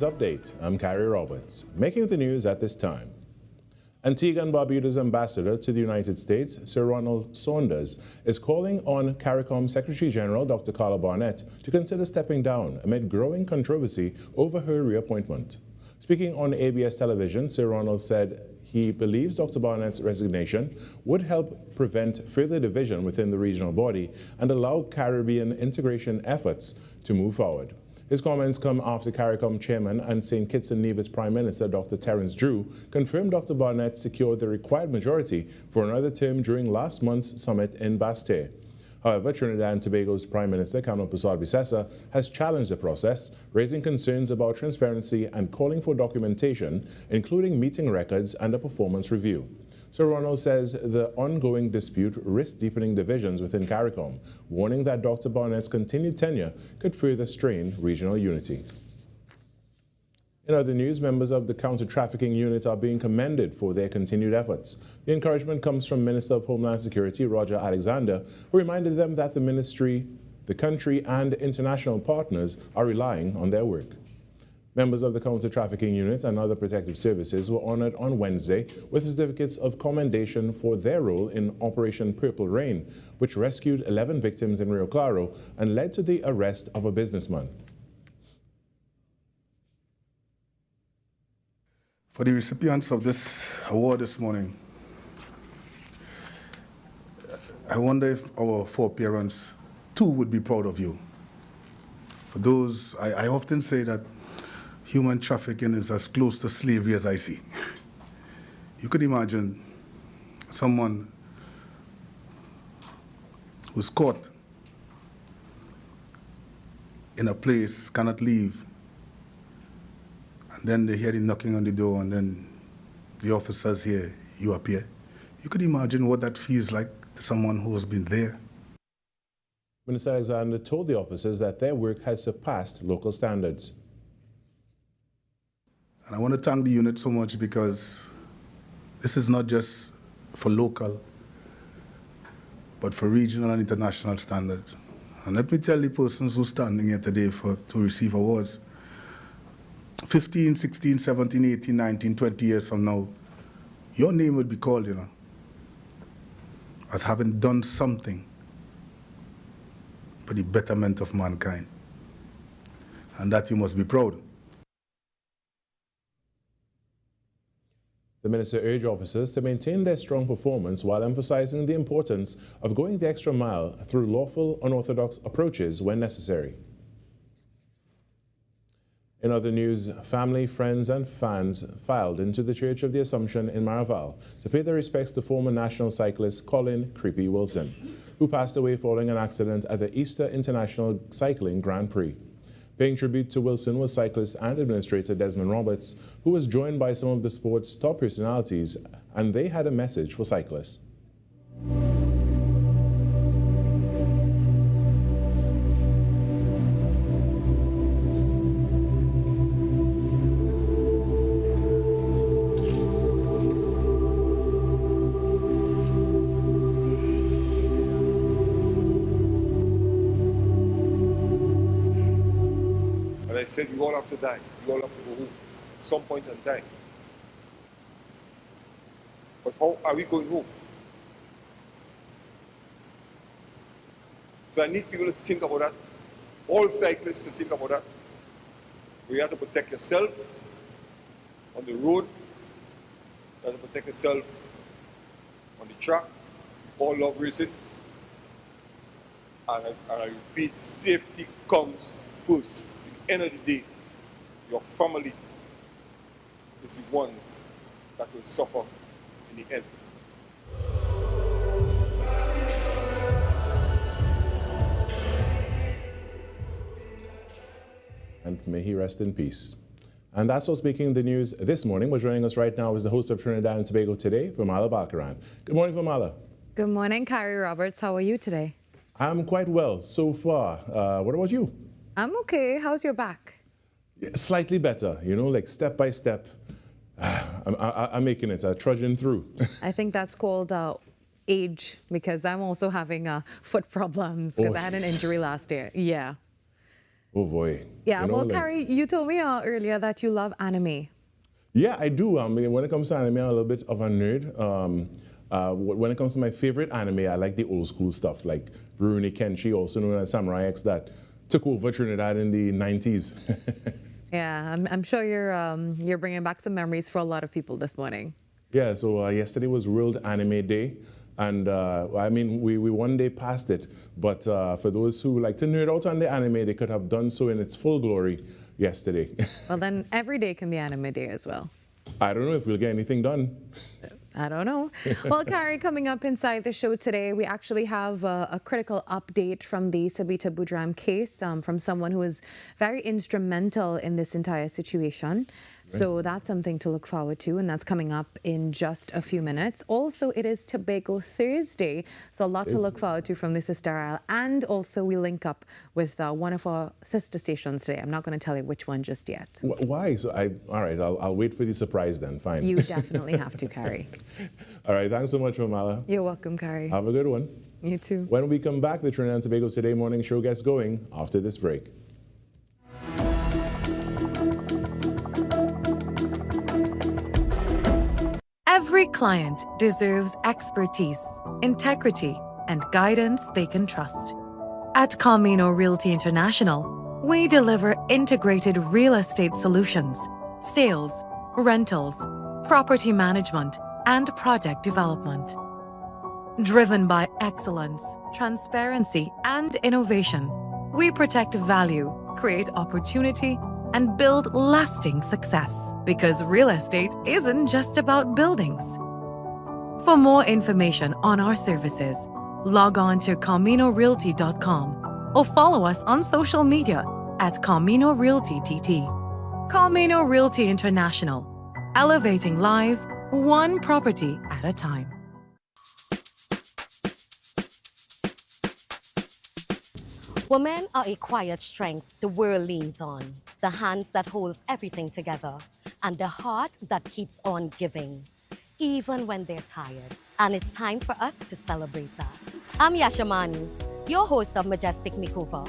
Update. I'm Carrie Roberts. Making the news at this time. Antigua and Barbuda's ambassador to the United States, Sir Ronald Saunders, is calling on CARICOM Secretary General Dr. Carla Barnett to consider stepping down amid growing controversy over her reappointment. Speaking on ABS television, Sir Ronald said he believes Dr. Barnett's resignation would help prevent further division within the regional body and allow Caribbean integration efforts to move forward. His comments come after CARICOM chairman and St. Kitts and Nevis Prime Minister Dr. Terence Drew confirmed Dr. Barnett secured the required majority for another term during last month's summit in Basté. However, Trinidad and Tobago's Prime Minister Colin Wilson has challenged the process, raising concerns about transparency and calling for documentation, including meeting records and a performance review. Sir Ronald says the ongoing dispute risks deepening divisions within CARICOM, warning that Dr. Barnett's continued tenure could further strain regional unity. In other news, members of the counter-trafficking unit are being commended for their continued efforts. The encouragement comes from Minister of Homeland Security Roger Alexander, who reminded them that the ministry, the country, and international partners are relying on their work. Members of the counter-trafficking unit and other protective services were honored on Wednesday with certificates of commendation for their role in Operation Purple Rain, which rescued 11 victims in Rio Claro and led to the arrest of a businessman. For the recipients of this award this morning, I wonder if our foreparents too would be proud of you. For those, I often say that human trafficking is as close to slavery as I see. You could imagine someone who's caught in a place, cannot leave, and then they hear the knocking on the door, and then the officers here, you appear. You could imagine what that feels like to someone who has been there. Minister Alexander told the officers that their work has surpassed local standards. And I want to thank the unit so much because this is not just for local, but for regional and international standards. And let me tell the persons who are standing here today to receive awards, 15, 16, 17, 18, 19, 20 years from now, your name would be called, as having done something for the betterment of mankind. And that you must be proud. The minister urged officers to maintain their strong performance while emphasizing the importance of going the extra mile through lawful, unorthodox approaches when necessary. In other news, family, friends and fans filed into the Church of the Assumption in Maraval to pay their respects to former national cyclist Colin "Creepy" Wilson, who passed away following an accident at the Easter International Cycling Grand Prix. Paying tribute to Wilson was cyclist and administrator Desmond Roberts, who was joined by some of the sport's top personalities, and they had a message for cyclists. I said, we all have to die. We all have to go home at some point in time. But how are we going home? So I need people to think about that. All cyclists to think about that. You have to protect yourself on the road. You have to protect yourself on the track. All love racing. And I repeat, safety comes first. End of the day, your family is the ones that will suffer in the end. And may he rest in peace. And that's what's making the news this morning. What's joining us right now is the host of Trinidad and Tobago Today, Virmala Balkaran. Good morning, Virmala. Good morning, Carrie Roberts. How are you today? I'm quite well so far. What about you? I'm okay. How's your back? Yeah, slightly better, like step by step. I'm making it, trudging through. I think that's called age, because I'm also having foot problems because I had an injury last year. Yeah. Oh boy. Yeah, You know, well, like- Carrie, you told me earlier that you love anime. Yeah, I do. I mean, when it comes to anime, I'm a little bit of a nerd. When it comes to my favorite anime, I like the old school stuff, like Rurouni Kenshi, also known as Samurai X, that took over Trinidad in the 90s. Yeah, I'm sure you're bringing back some memories for a lot of people this morning. Yeah, so yesterday was World Anime Day, and I mean, we one day passed it, but for those who like to nerd out on the anime, they could have done so in its full glory yesterday. Well, then every day can be anime day as well. I don't know if we'll get anything done. I don't know. Well, Carrie, coming up inside the show today, we actually have a critical update from the Sabita Budram case from someone who was very instrumental in this entire situation. So that's something to look forward to, and that's coming up in just a few minutes. Also, it is Tobago Thursday, so a lot to look forward to from the Sister Isle. And also, we link up with one of our sister stations today. I'm not going to tell you which one just yet. Why? So all right, I'll wait for the surprise then. Fine. You definitely have to, Carrie. All right, thanks so much, Virmala. You're welcome, Carrie. Have a good one. You too. When we come back, the Trinidad and Tobago Today morning show gets going after this break. Every client deserves expertise, integrity, and guidance they can trust. At Camino Realty International, we deliver integrated real estate solutions, sales, rentals, property management, and project development. Driven by excellence, transparency, and innovation, we protect value, create opportunity, and build lasting success. Because real estate isn't just about buildings. For more information on our services, log on to CaminoRealty.com or follow us on social media at Camino Realty TT. Camino Realty International, elevating lives one property at a time. Women are a quiet strength the world leans on, the hands that holds everything together, and the heart that keeps on giving, even when they're tired. And it's time for us to celebrate that. I'm Yashamani, your host of Majestic Makeover,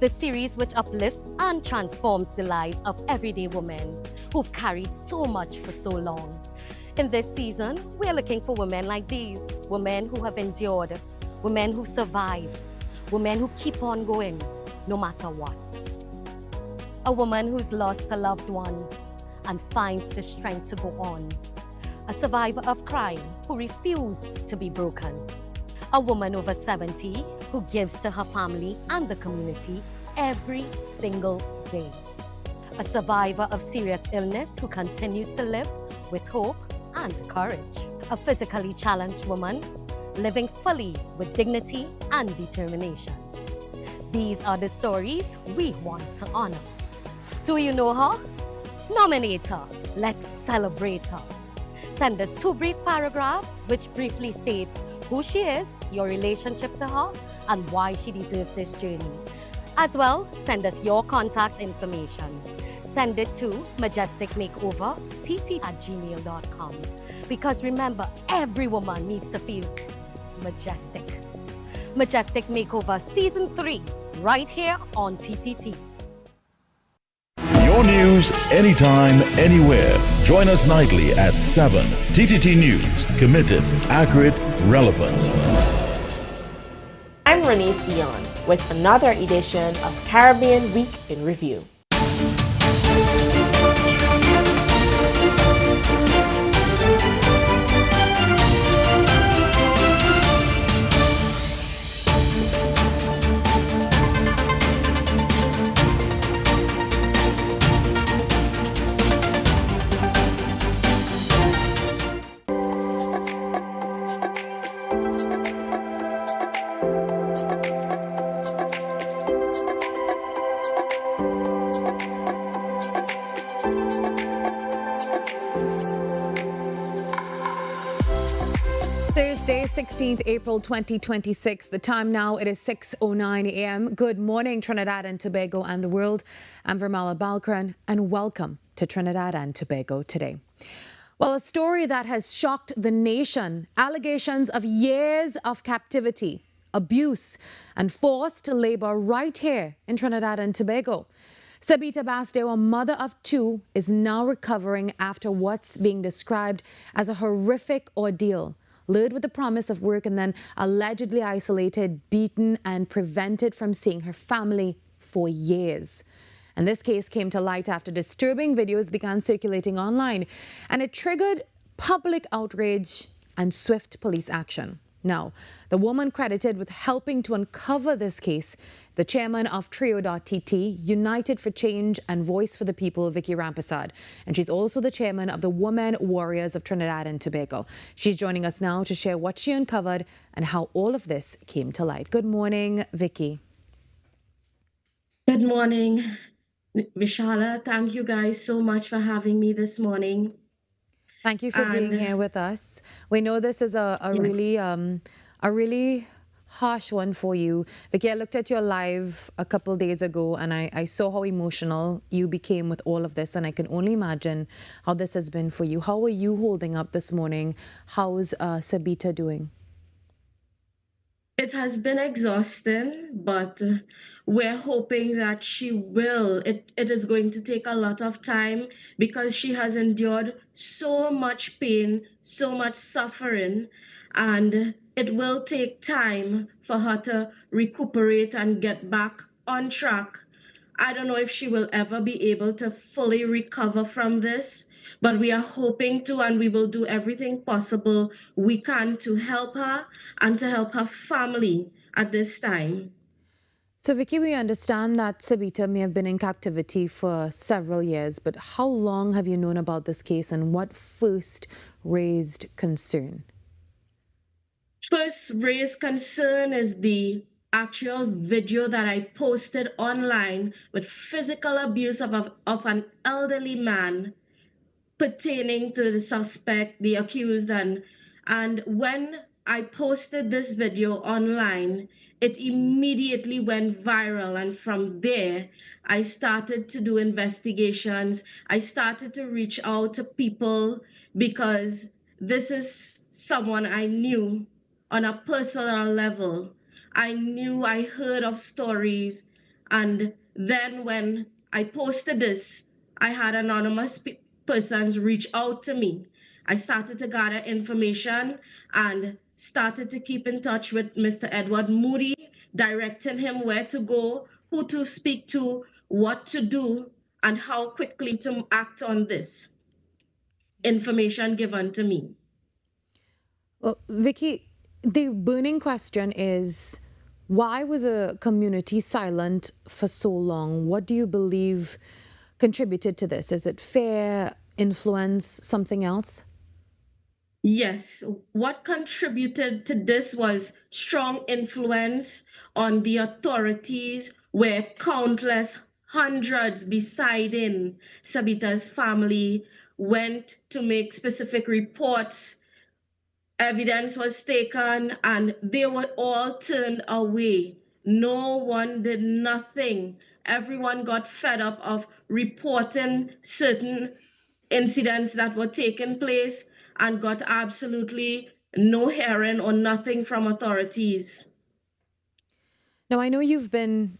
the series which uplifts and transforms the lives of everyday women who've carried so much for so long. In this season, we're looking for women like these, women who have endured, women who survived, women who keep on going, no matter what. A woman who's lost a loved one and finds the strength to go on. A survivor of crime who refused to be broken. A woman over 70 who gives to her family and the community every single day. A survivor of serious illness who continues to live with hope and courage. A physically challenged woman living fully with dignity and determination. These are the stories we want to honor. Do you know her? Nominate her. Let's celebrate her. Send us 2 brief paragraphs which briefly states who she is, your relationship to her, and why she deserves this journey. As well, send us your contact information. Send it to majesticmakeovertt@gmail.com. Because remember, every woman needs to feel majestic. Majestic Makeover Season 3, right here on TTT. Your news anytime, anywhere. Join us nightly at 7. TTT News. Committed, accurate, relevant. I'm Renee Sion with another edition of Caribbean Week in Review. Thursday, 16th April 2026. The time now, it is 6:09 a.m. Good morning, Trinidad and Tobago and the world. I'm Virmala Balkaran, and welcome to Trinidad and Tobago Today. Well, a story that has shocked the nation. Allegations of years of captivity abuse and forced labor right here in Trinidad and Tobago. Sabita Budram, a mother of two, is now recovering after what's being described as a horrific ordeal. Lured with the promise of work and then allegedly isolated, beaten and prevented from seeing her family for years. And this case came to light after disturbing videos began circulating online, and it triggered public outrage and swift police action. Now, the woman credited with helping to uncover this case, the chairman of Trio.TT, United for Change and Voice for the People, Vicky Rampersad. And she's also the chairman of the Women Warriors of Trinidad and Tobago. She's joining us now to share what she uncovered and how all of this came to light. Good morning, Vicky. Good morning, Vishala. Thank you guys so much for having me this morning. Thank you for being here with us. We know this is a really harsh one for you. Vicky, I looked at your live a couple days ago and I saw how emotional you became with all of this, and I can only imagine how this has been for you. How are you holding up this morning? How's Sabita doing? It has been exhausting, but we're hoping that she will. It is going to take a lot of time because she has endured so much pain, so much suffering, and it will take time for her to recuperate and get back on track. I don't know if she will ever be able to fully recover from this, but we are hoping to, and we will do everything possible we can to help her and to help her family at this time. So, Vicky, we understand that Sabita may have been in captivity for several years, but how long have you known about this case, and what first raised concern? First raised concern is the actual video that I posted online with physical abuse of an elderly man pertaining to the suspect, the accused, and when I posted this video online, it immediately went viral, and from there I started to do investigations. I started to reach out to people because this is someone I knew on a personal level. I heard of stories, and then when I posted this, I had anonymous persons reach out to me. I started to gather information and started to keep in touch with Mr. Edward Moody, directing him where to go, who to speak to, what to do, and how quickly to act on this information given to me. Well, Vicky, the burning question is, why was a community silent for so long? What do you believe contributed to this? Is it fear, influence, something else? Yes, what contributed to this was strong influence on the authorities, where countless hundreds beside Sabita's family went to make specific reports. Evidence was taken and they were all turned away. No one did nothing. Everyone got fed up of reporting certain incidents that were taking place and got absolutely no hearing or nothing from authorities. Now, I know you've been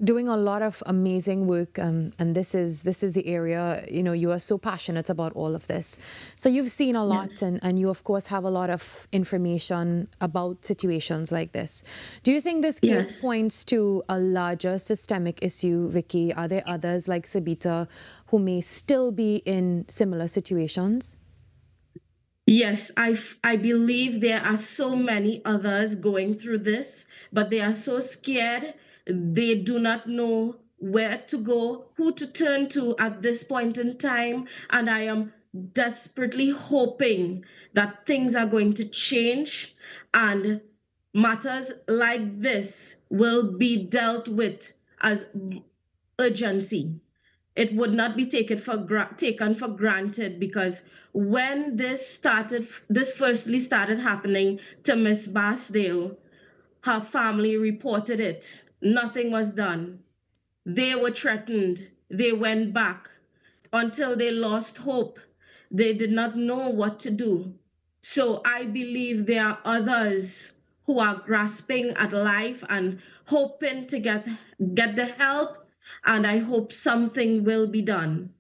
doing a lot of amazing work, and this is the area, you know, you are so passionate about all of this. So you've seen a lot, yes. and you of course have a lot of information about situations like this. Do you think this case Yes. points to a larger systemic issue, Vicky? Are there others like Sabita who may still be in similar situations? Yes, I believe there are so many others going through this, but they are so scared. They do not know where to go, who to turn to at this point in time. And I am desperately hoping that things are going to change and matters like this will be dealt with as urgency. It would not be taken for granted, because when this firstly started happening to Miss Basdale, her family reported it. Nothing was done. They were threatened. They went back until they lost hope. They did not know what to do. So I believe there are others who are grasping at life and hoping to get the help. And I hope something will be done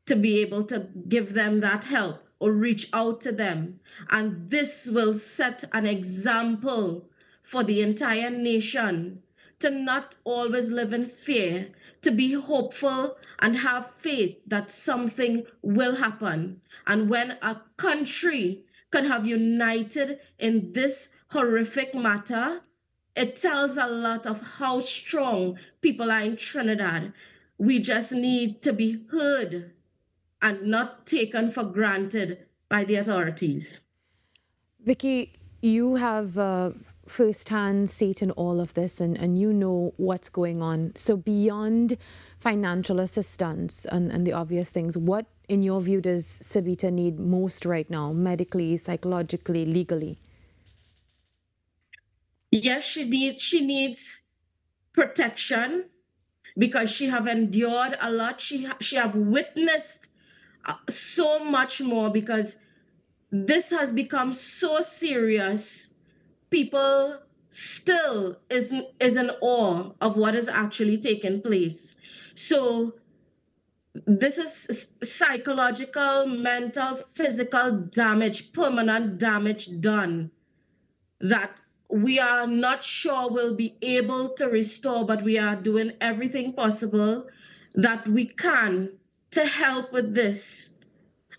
to be able to give them that help or reach out to them. And this will set an example for the entire nation to not always live in fear, to be hopeful and have faith that something will happen. And when a country can have united in this horrific matter, it tells a lot of how strong people are in Trinidad. We just need to be heard and not taken for granted by the authorities. Vicky, you have a first-hand seat in all of this, and you know what's going on. So beyond financial assistance and the obvious things, what, in your view, does Sabita need most right now, medically, psychologically, legally? Yes, she needs protection because she have endured a lot. She have witnessed so much more because this has become so serious. People still is in awe of what is actually taking place. So this is psychological, mental, physical damage, permanent damage done that we are not sure we'll be able to restore, but we are doing everything possible that we can to help with this.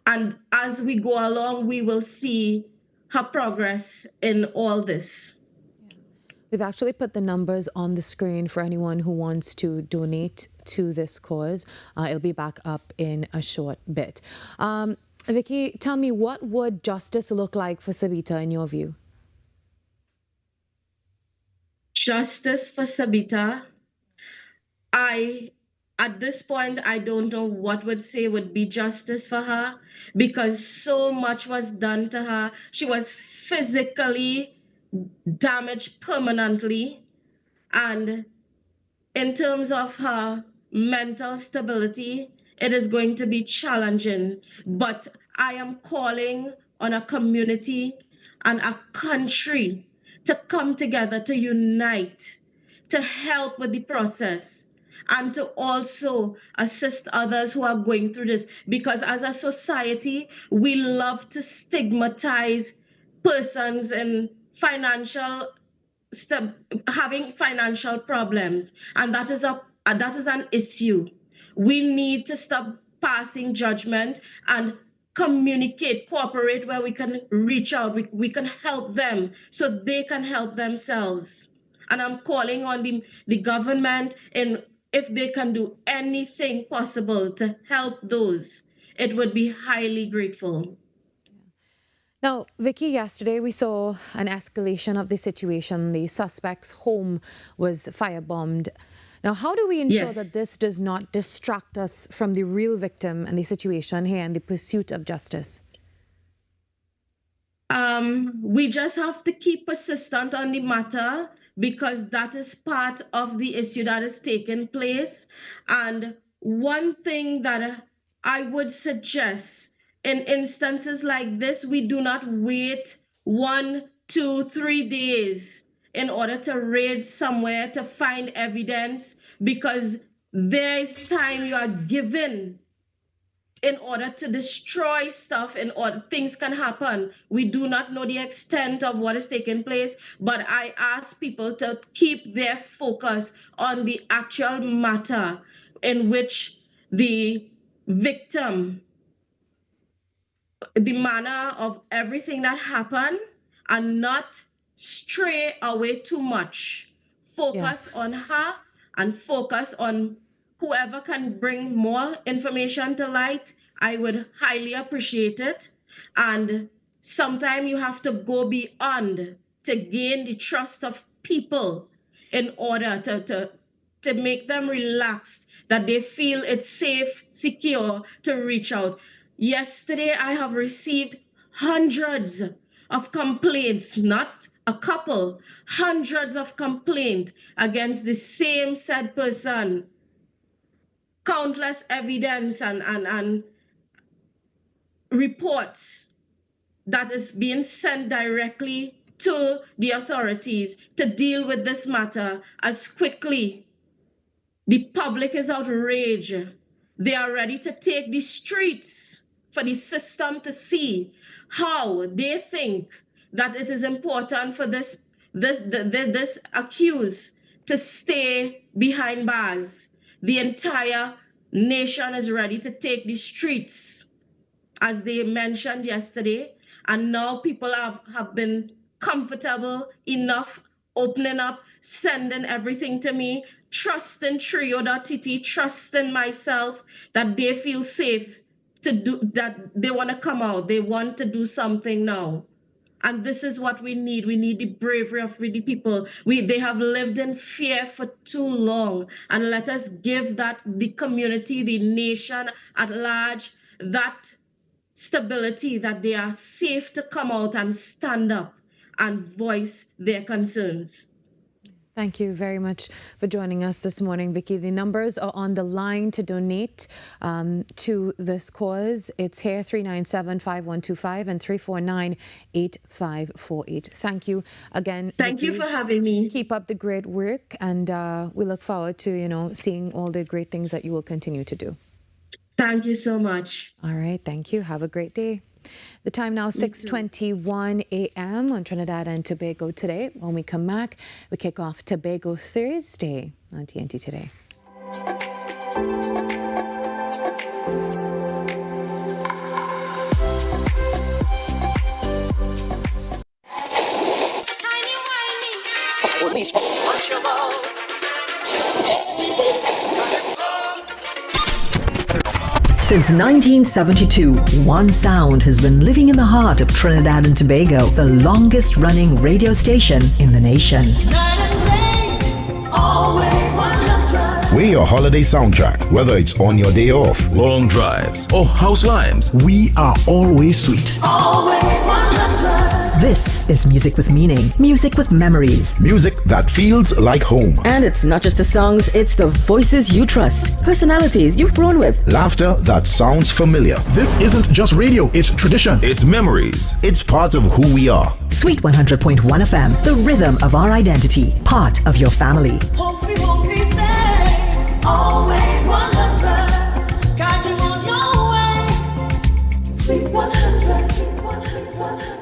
And as we go along, we will see her progress in all this. We've actually put the numbers on the screen for anyone who wants to donate to this cause. It'll be back up in a short bit. Vicky, tell me, what would justice look like for Sabita in your view? Justice for Sabita, at this point, I don't know what would say would be justice for her because so much was done to her. She was physically damaged permanently. And in terms of her mental stability, it is going to be challenging. But I am calling on a community and a country to come together, to unite, to help with the process, and to also assist others who are going through this. Because as a society, we love to stigmatize persons in having financial problems, and that is an issue. We need to stop passing judgment and communicate, cooperate where we can reach out, we can help them so they can help themselves. And I'm calling on the government, and if they can do anything possible to help those, it would be highly grateful. Now, Vicky, yesterday we saw an escalation of the situation. The suspect's home was firebombed. Now, how do we ensure that this does not distract us from the real victim and the situation here and the pursuit of justice? We just have to keep persistent on the matter because that is part of the issue that is taking place. And one thing that I would suggest in instances like this, we do not wait 1, 2, 3 days in order to raid somewhere to find evidence, because there is time you are given in order to destroy stuff, in order things can happen. We do not know the extent of what is taking place, but I ask people to keep their focus on the actual matter in which the victim, the manner of everything that happened, and not stray away too much. Focus on her and focus on whoever can bring more information to light. I would highly appreciate it. And sometimes you have to go beyond to gain the trust of people in order to make them relaxed, that they feel it's safe, secure to reach out. Yesterday, I have received hundreds of complaints, not a couple, hundreds of complaints against the same said person. Countless evidence and reports that is being sent directly to the authorities to deal with this matter as quickly. The public is outraged. They are ready to take the streets for the system to see how they think that it is important for this accused to stay behind bars. The entire nation is ready to take the streets, as they mentioned yesterday, and now people have been comfortable enough, opening up, sending everything to me, trusting Trio.tt, trusting myself that they feel safe to do that. They want to come out. They want to do something now. And this is what we need. We need the bravery of the people. They have lived in fear for too long. And let us give that the community, the nation at large, that stability, that they are safe to come out and stand up and voice their concerns. Thank you very much for joining us this morning, Vicky. The numbers are on the line to donate to this cause. It's here, 397-5125 and 349-8548. Thank you again, Thank Vicky. you for having me. Keep up the great work, and we look forward to, seeing all the great things that you will continue to do. Thank you so much. All right, thank you. Have a great day. The time now, 6:21 a.m. on Trinidad and Tobago Today. When we come back, we kick off Tobago Thursday on TNT Today. Since 1972, one sound has been living in the heart of Trinidad and Tobago, the longest running radio station in the nation. We're your holiday soundtrack, whether it's on your day off, Long drives, or house limes. we are always sweet. This is music with meaning, music with memories. Music that feels like home. And it's not just the songs, it's the voices you trust, personalities you've grown with. Laughter that sounds familiar. This isn't just radio, it's tradition. It's memories. It's part of who we are. Sweet 100.1 FM, the rhythm of our identity, part of your family. Always 100, guide you on your way. Sweet 100, sweet 100.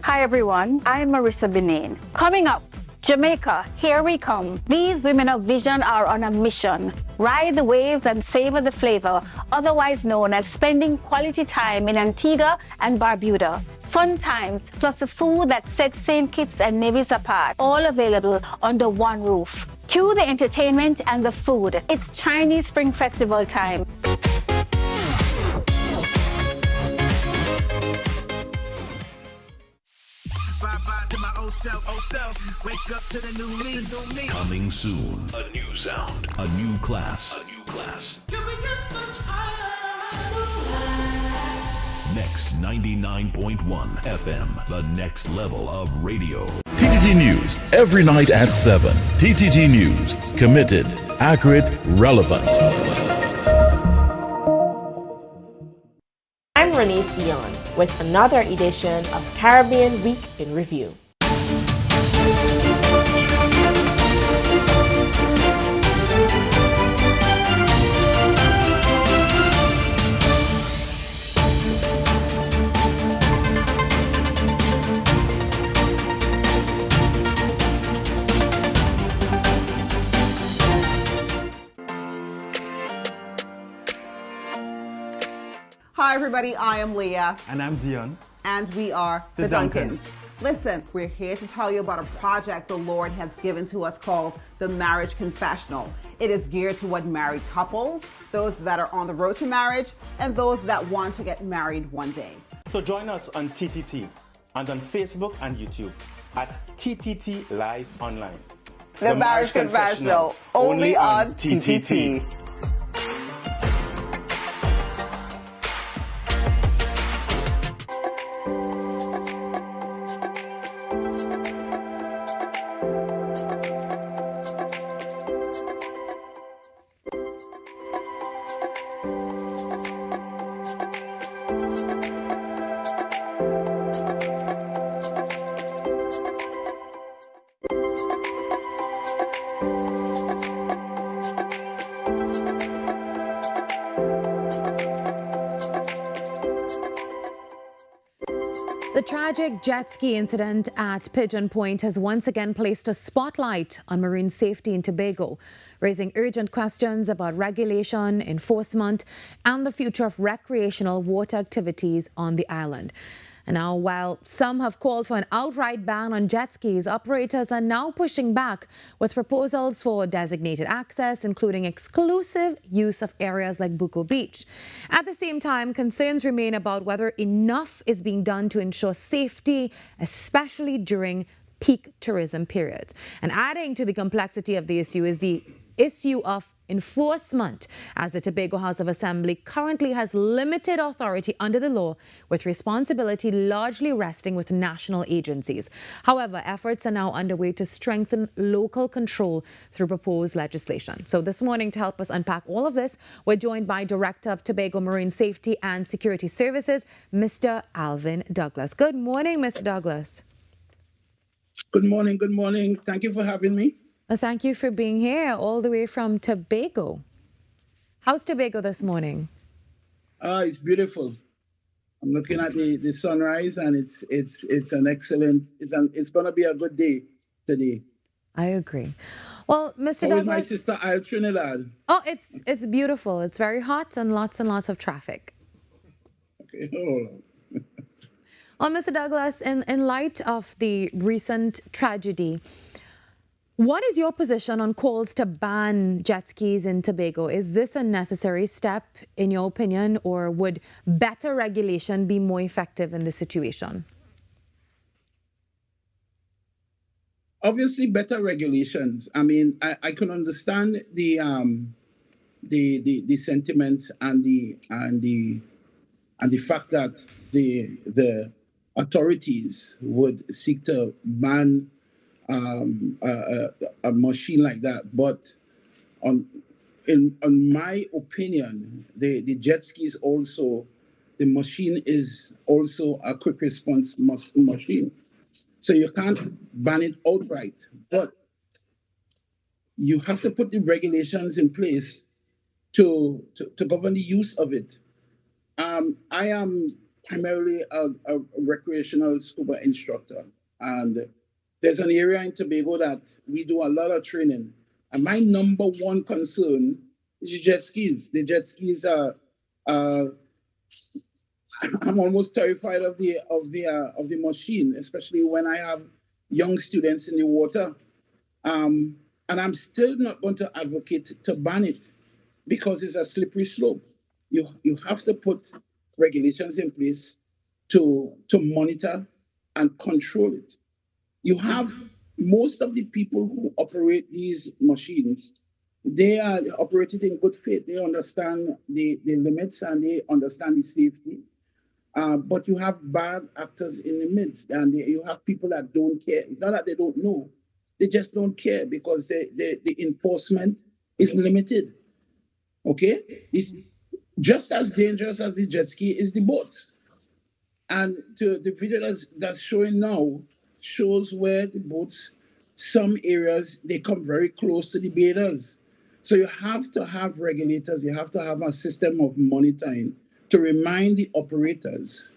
Hi everyone, I'm Marissa Benin. Coming up, Jamaica, here we come. These women of vision are on a mission. Ride the waves and savor the flavor, otherwise known as spending quality time in Antigua and Barbuda. Fun times, plus the food that sets St. Kitts and Nevis apart, all available under one roof. Cue the entertainment and the food. It's Chinese Spring Festival time. Wake up to the new me. Coming soon. A new sound. A new class. A new class. Can we get much higher? Next 99.1 FM. The next level of radio. TTT News. Every night at 7. TTT News. Committed. Accurate. Relevant. I'm Renee Sion with another edition of Caribbean Week in Review. Hi everybody, I am Leah. And I'm Dion. And we are the Duncans. Listen, we're here to tell you about a project the Lord has given to us called the Marriage Confessional. It is geared toward married couples, those that are on the road to marriage, and those that want to get married one day. So join us on TTT and on Facebook and YouTube at TTT Live Online. The Marriage Confessional, only on TTT. The tragic jet ski incident at Pigeon Point has once again placed a spotlight on marine safety in Tobago, raising urgent questions about regulation, enforcement, and the future of recreational water activities on the island. And now, while some have called for an outright ban on jet skis, operators are now pushing back with proposals for designated access, including exclusive use of areas like Buko Beach. At the same time, concerns remain about whether enough is being done to ensure safety, especially during peak tourism periods. And adding to the complexity of the issue is the issue of enforcement, as the Tobago House of Assembly currently has limited authority under the law, with responsibility largely resting with national agencies. However, efforts are now underway to strengthen local control through proposed legislation. So this morning, to help us unpack all of this, we're joined by Director of Tobago Marine Safety and Security Services, Mr. Alvin Douglas. Good morning, Mr. Douglas. Good morning. Good morning. Thank you for having me. Thank you for being here all the way from Tobago. How's Tobago this morning? It's beautiful. I'm looking at the sunrise, and it's an excellent. It's going to be a good day today. I agree. Well, Mr. How Douglas, is my sister Isle Trinidad? Oh, it's beautiful. It's very hot and lots of traffic. Okay, hold on. Well, Mr. Douglas, in light of the recent tragedy, what is your position on calls to ban jet skis in Tobago? Is this a necessary step, in your opinion, or would better regulation be more effective in this situation? Obviously, better regulations. I mean, I can understand the sentiments and the fact that the authorities would seek to ban a machine like that, but in my opinion, the jet ski is also, the machine is also a quick response machine. So you can't ban it outright, but you have to put the regulations in place to govern the use of it. I am primarily a recreational scuba instructor, and there's an area in Tobago that we do a lot of training. And my number one concern is the jet skis. The jet skis are, I'm almost terrified of the machine, especially when I have young students in the water. And I'm still not going to advocate to ban it because it's a slippery slope. You have to put regulations in place to monitor and control it. You have most of the people who operate these machines, they are operated in good faith. They understand the limits and they understand the safety. But you have bad actors in the midst, and you have people that don't care. It's not that they don't know. They just don't care because the enforcement is limited. Okay? It's just as dangerous as the jet ski is the boat. And the video that's showing now shows where the boats, some areas, they come very close to the bathers. So you have to have regulators, you have to have a system of monitoring to remind the operators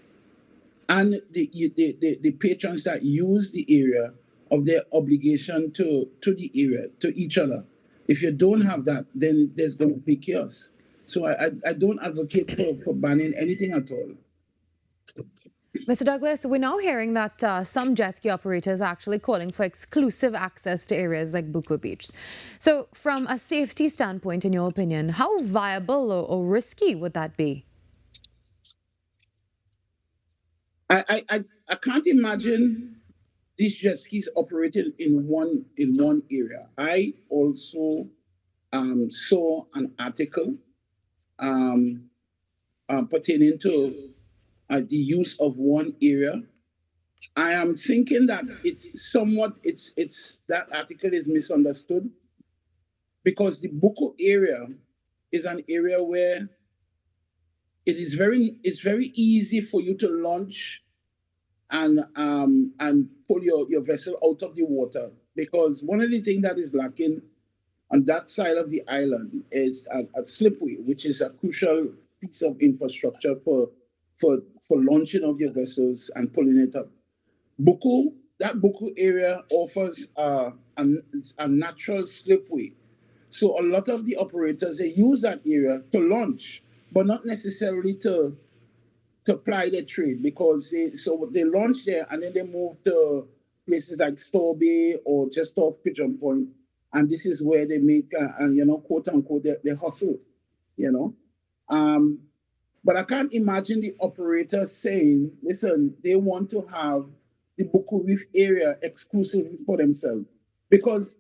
and the patrons that use the area of their obligation to the area, to each other. If you don't have that, then there's going to be chaos. So I don't advocate for banning anything at all. Mr. Douglas, we're now hearing that some jet ski operators are actually calling for exclusive access to areas like Buko Beach. So from a safety standpoint, in your opinion, how viable or risky would that be? I can't imagine these jet skis operated in one area. I also saw an article pertaining to the use of one area. I am thinking that that article is misunderstood because the Buko area is an area where it's very easy for you to launch and pull your vessel out of the water, because one of the things that is lacking on that side of the island is a slipway, which is a crucial piece of infrastructure for launching of your vessels and pulling it up. That Buku area offers a natural slipway. So a lot of the operators, they use that area to launch, but not necessarily to ply their trade, because they launch there and then they move to places like Store Bay or just off Pigeon Point, and this is where they make, quote unquote, they hustle, But I can't imagine the operator saying, listen, they want to have the Buku Reef area exclusively for themselves, because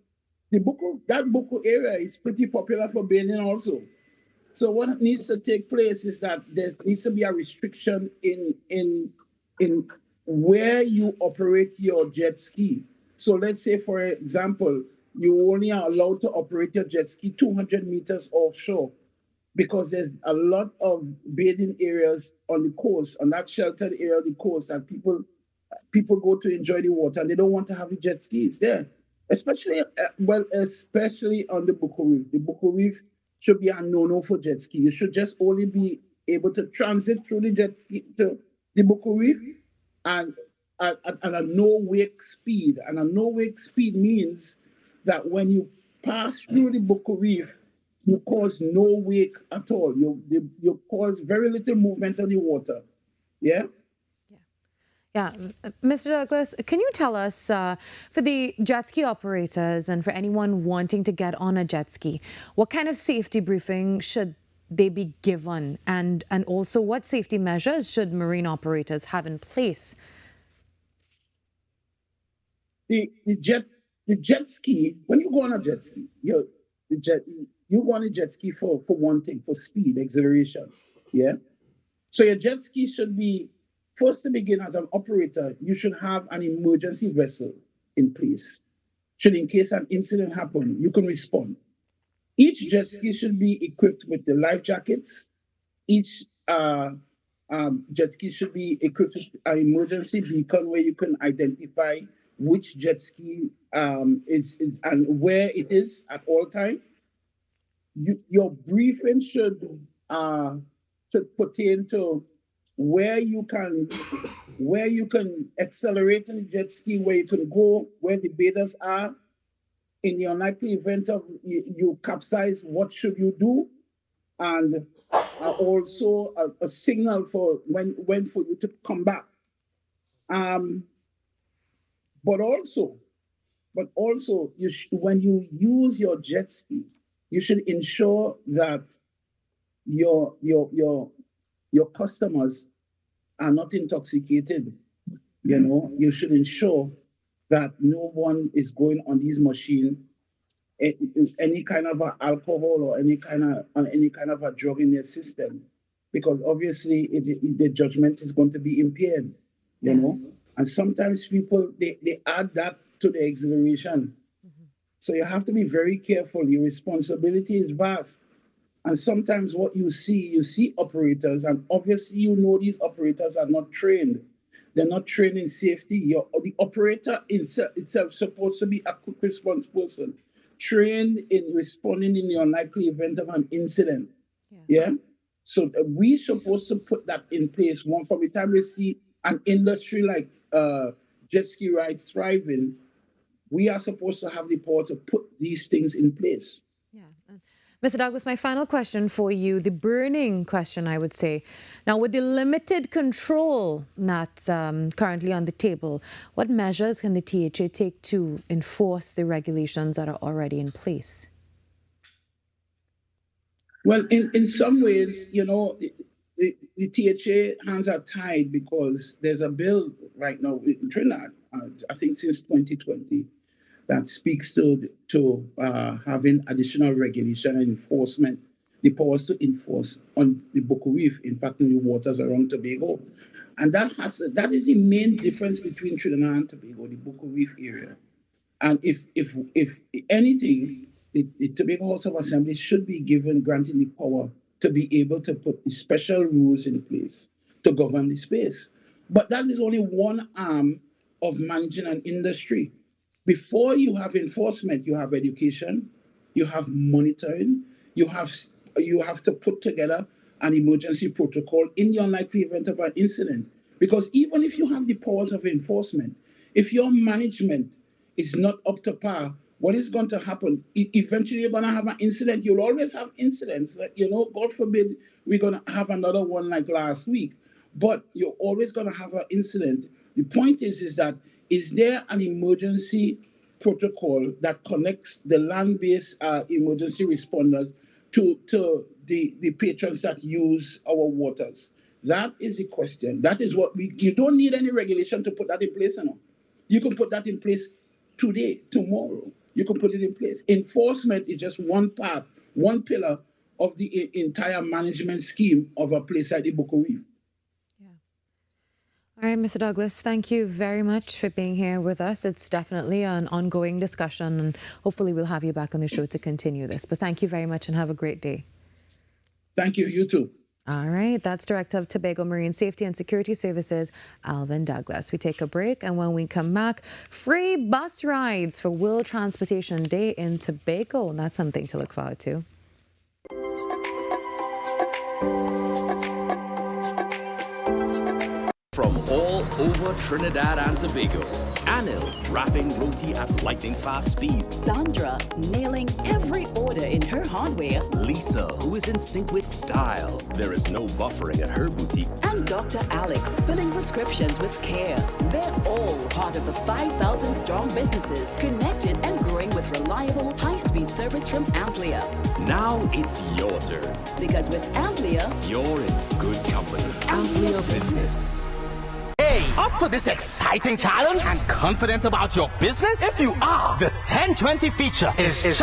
that Buku area is pretty popular for bathing also. So what needs to take place is that there needs to be a restriction in where you operate your jet ski. So let's say, for example, you only are allowed to operate your jet ski 200 meters offshore, because there's a lot of bathing areas on the coast, on that sheltered area of the coast, that people go to enjoy the water, and they don't want to have the jet skis there, especially on the Buku Reef. The Buku Reef should be a no-no for jet ski. You should just only be able to transit through the jet ski to the Buku Reef and at a no-wake speed. And a no-wake speed means that when you pass through the Buku Reef, you cause no wake at all. You cause very little movement on the water. Yeah? Yeah. Mr. Douglas, can you tell us, for the jet ski operators and for anyone wanting to get on a jet ski, what kind of safety briefing should they be given? And also, what safety measures should marine operators have in place? The jet ski, when you go on a jet ski, you go on a jet ski for one thing, for speed, exhilaration. Yeah? So your jet ski should be, first to begin, as an operator, you should have an emergency vessel in place. Should, in case an incident happen, you can respond. Each jet ski should be equipped with the life jackets. Each jet ski should be equipped with an emergency beacon where you can identify which jet ski is and where it is at all time. Your briefing should pertain to where you can accelerate in the jet ski, where you can go, where the bathers are. In the unlikely event of you capsize, what should you do? And also a signal for when for you to come back. But also, when you use your jet ski, you should ensure that your customers are not intoxicated. You should ensure that no one is going on these machines any kind of alcohol or any kind of a drug in their system, because obviously the judgment is going to be impaired. You know, and sometimes people they add that to the exhilaration. So you have to be very careful. Your responsibility is vast. And sometimes what you see operators, and obviously these operators are not trained. They're not trained in safety. The operator itself is supposed to be a quick response person, trained in responding in the unlikely event of an incident. Yeah? So we're supposed to put that in place. From the time we see an industry like jet ski rides thriving, we are supposed to have the power to put these things in place. Mr. Douglas, my final question for you, the burning question, I would say. Now, with the limited control that's currently on the table, what measures can the THA take to enforce the regulations that are already in place? Well, in some ways, the THA hands are tied, because there's a bill right now in Trinidad, I think since 2020, that speaks to having additional regulation and enforcement, the powers to enforce on the Buku Reef, in fact, in the waters around Tobago. And that is the main difference between Trinidad and Tobago, the Buku Reef area. And if anything, the Tobago House of Assembly should be granting the power to be able to put special rules in place to govern the space. But that is only one arm of managing an industry. Before you have enforcement, you have education, you have monitoring, you have to put together an emergency protocol in the unlikely event of an incident. Because even if you have the powers of enforcement, if your management is not up to par, what is going to happen? Eventually, you're going to have an incident. You'll always have incidents. God forbid we're going to have another one like last week. But you're always going to have an incident. The point is that, is there an emergency protocol that connects the land-based emergency responders to the patrons that use our waters? That is the question. That is what you don't need any regulation to put that in place. You can put that in place today, tomorrow. You can put it in place. Enforcement is just one part, one pillar of the entire management scheme of a place like the Bucco Reef. All right, Mr. Douglas, thank you very much for being here with us. It's definitely an ongoing discussion, and hopefully we'll have you back on the show to continue this. But thank you very much and have a great day. Thank you. You too. All right, that's Director of Tobago Marine Safety and Security Services, Alvin Douglas. We take a break, and when we come back, free bus rides for World Transportation Day in Tobago. And that's something to look forward to. From all over Trinidad and Tobago, Anil wrapping roti at lightning fast speed. Sandra nailing every order in her hardware. Lisa, who is in sync with style. There is no buffering at her boutique. And Dr. Alex filling prescriptions with care. They're all part of the 5,000 strong businesses connected and growing with reliable, high-speed service from Amplia. Now it's your turn. Because with Amplia, you're in good company. Amplia Business. Hey, up for this exciting challenge and confident about your business? If you are, the 1020 feature is just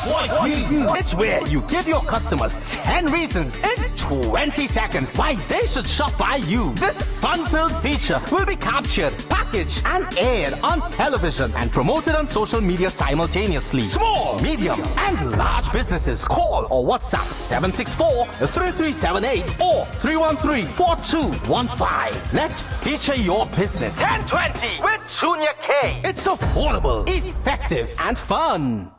what you need. It's where you give your customers 10 reasons in 20 seconds why they should shop by you. This fun-filled feature will be captured, packaged, and aired on television and promoted on social media simultaneously. Small, medium, and large businesses call or WhatsApp 764-3378 or 313-4215. Let's feature your business. 1020 with Junior K. It's affordable, effective, and fun.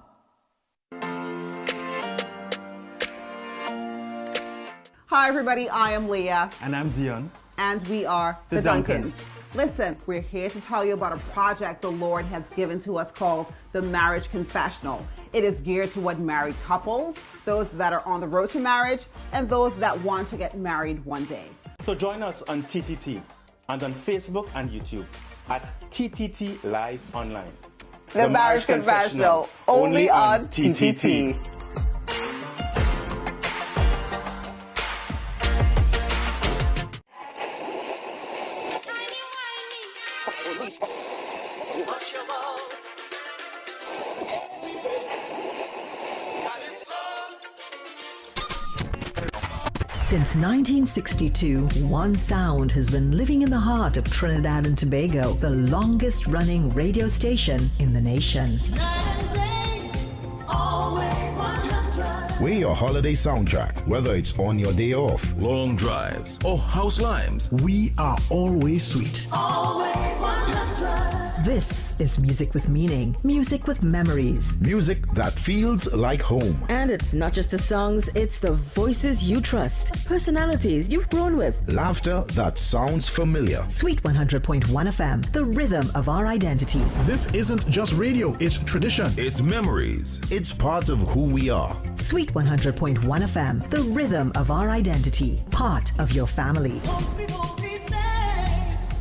Hi, everybody. I am Leah. And I'm Dion. And we are the Duncans. Listen, we're here to tell you about a project the Lord has given to us called the Marriage Confessional. It is geared toward married couples, those that are on the road to marriage, and those that want to get married one day. So join us on TTT and on Facebook and YouTube at TTT Live Online. The Marriage Confessional, only on TTT. Since 1962, one sound has been living in the heart of Trinidad and Tobago, the longest running radio station in the nation. We're your holiday soundtrack, whether it's on your day off, long drives, or house limes. We are always sweet. This is music with meaning, music with memories. Music that feels like home. And it's not just the songs, it's the voices you trust, personalities you've grown with. Laughter that sounds familiar. Sweet 100.1 FM, the rhythm of our identity. This isn't just radio, it's tradition. It's memories. It's part of who we are. Sweet 100.1 FM, the rhythm of our identity, part of your family.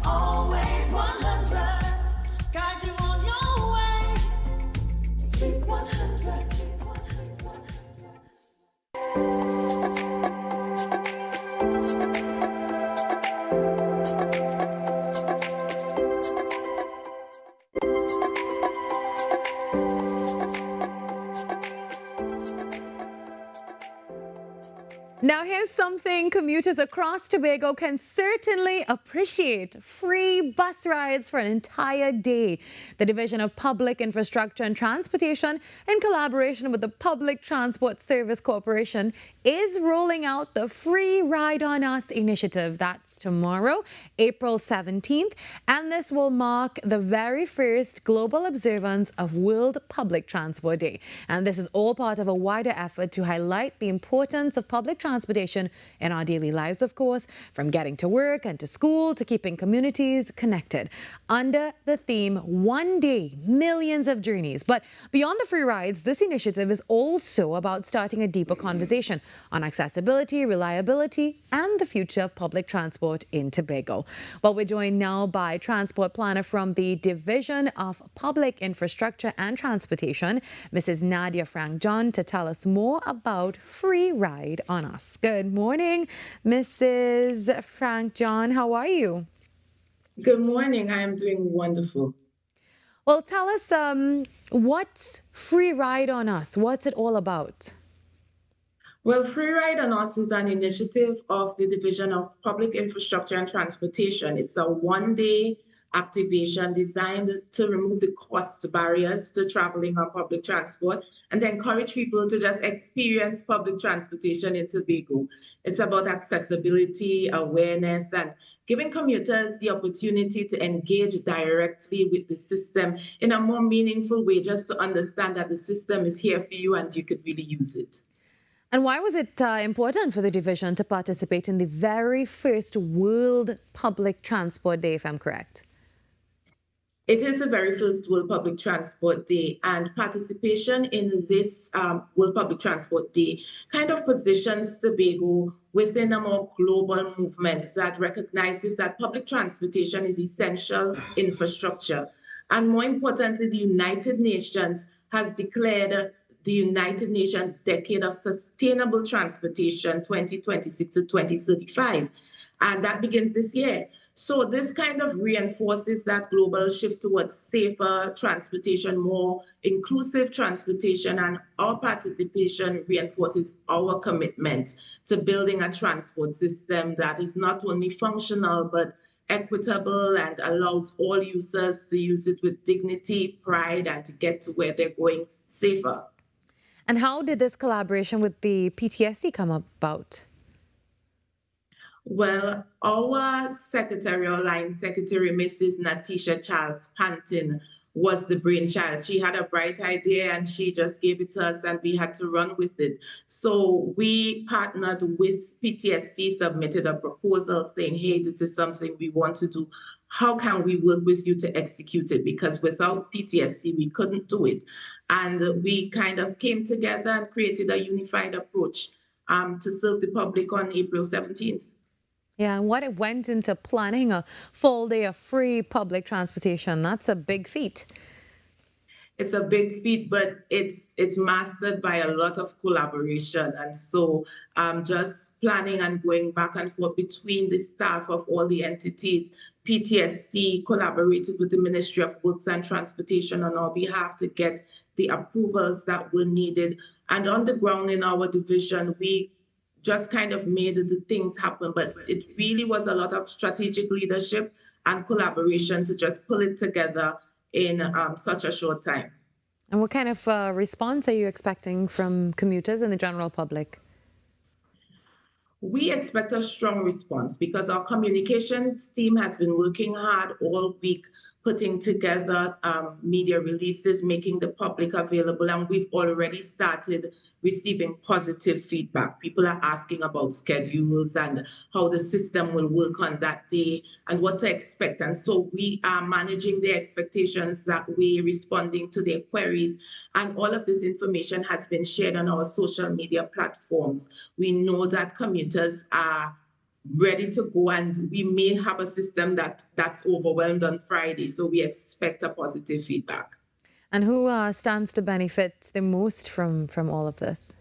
Always 100. Guide you on your way. Sweet 100. Now here's something commuters across Tobago can certainly appreciate: free bus rides for an entire day. The Division of Public Infrastructure and Transportation, in collaboration with the Public Transport Service Corporation, is rolling out the Free Ride on Us initiative. That's tomorrow, April 17th, and this will mark the very first global observance of World Public Transport Day. And this is all part of a wider effort to highlight the importance of public transport transportation in our daily lives, of course, from getting to work and to school to keeping communities connected. Under the theme, One Day, Millions of Journeys. But beyond the free rides, this initiative is also about starting a deeper conversation on accessibility, reliability, and the future of public transport in Tobago. Well, we're joined now by transport planner from the Division of Public Infrastructure and Transportation, Mrs. Nadia Frank John, to tell us more about Free Ride on Us. Good morning, Mrs. Frank John. How are you? Good morning. I am doing wonderful. Well, tell us what's Free Ride on Us? What's it all about? Well, Free Ride on Us is an initiative of the Division of Public Infrastructure and Transportation. It's a one-day activation designed to remove the cost barriers to traveling on public transport and to encourage people to just experience public transportation in Tobago. It's about accessibility, awareness, and giving commuters the opportunity to engage directly with the system in a more meaningful way, just to understand that the system is here for you and you could really use it. And why was it important for the division to participate in the very first World Public Transport Day, if I'm correct? It is the very first World Public Transport Day, and participation in this World Public Transport Day kind of positions Tobago within a more global movement that recognizes that public transportation is essential infrastructure. And more importantly, the United Nations has declared the United Nations Decade of Sustainable Transportation 2026 to 2035. And that begins this year. So this kind of reinforces that global shift towards safer transportation, more inclusive transportation, and our participation reinforces our commitment to building a transport system that is not only functional, but equitable and allows all users to use it with dignity, pride, and to get to where they're going safer. And how did this collaboration with the PTSC come about? Well, our secretarial line secretary, Mrs. Natisha Charles Pantin, was the brainchild. She had a bright idea and she just gave it to us and we had to run with it. So we partnered with PTSD, submitted a proposal saying, hey, this is something we want to do. How can we work with you to execute it? Because without PTSC, we couldn't do it. And we kind of came together and created a unified approach to serve the public on April 17th. Yeah, and what it went into planning a full day of free public transportation, that's a big feat. It's a big feat, but it's mastered by a lot of collaboration. And so just planning and going back and forth between the staff of all the entities. PTSC collaborated with the Ministry of Works and Transportation on our behalf to get the approvals that were needed. And on the ground in our division, we just kind of made the things happen, but it really was a lot of strategic leadership and collaboration to just pull it together in such a short time. And what kind of response are you expecting from commuters and the general public? We expect a strong response because our communications team has been working hard all week, putting together media releases, making the public available, and we've already started receiving positive feedback. People are asking about schedules and how the system will work on that day and what to expect. And so we are managing their expectations that way, responding to their queries. And all of this information has been shared on our social media platforms. We know that commuters are ready to go, and we may have a system that's overwhelmed on Friday. So we expect a positive feedback. And who stands to benefit the most from all of this?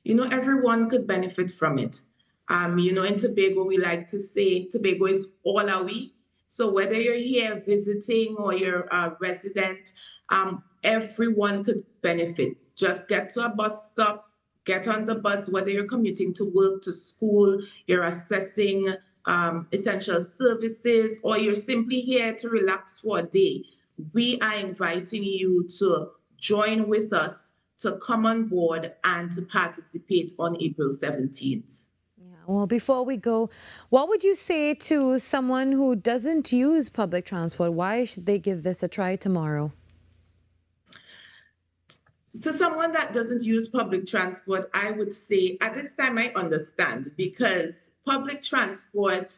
You know, everyone could benefit from it. You know, in Tobago, we like to say Tobago is all are we. So whether you're here visiting or you're a resident, everyone could benefit. Just get to a bus stop, get on the bus, whether you're commuting to work, to school, you're assessing essential services, or you're simply here to relax for a day. We are inviting you to join with us, to come on board and to participate on April 17th. Yeah, well, before we go, what would you say to someone who doesn't use public transport? Why should they give this a try tomorrow? to someone that doesn't use public transport, I would say at this time I understand, because public transport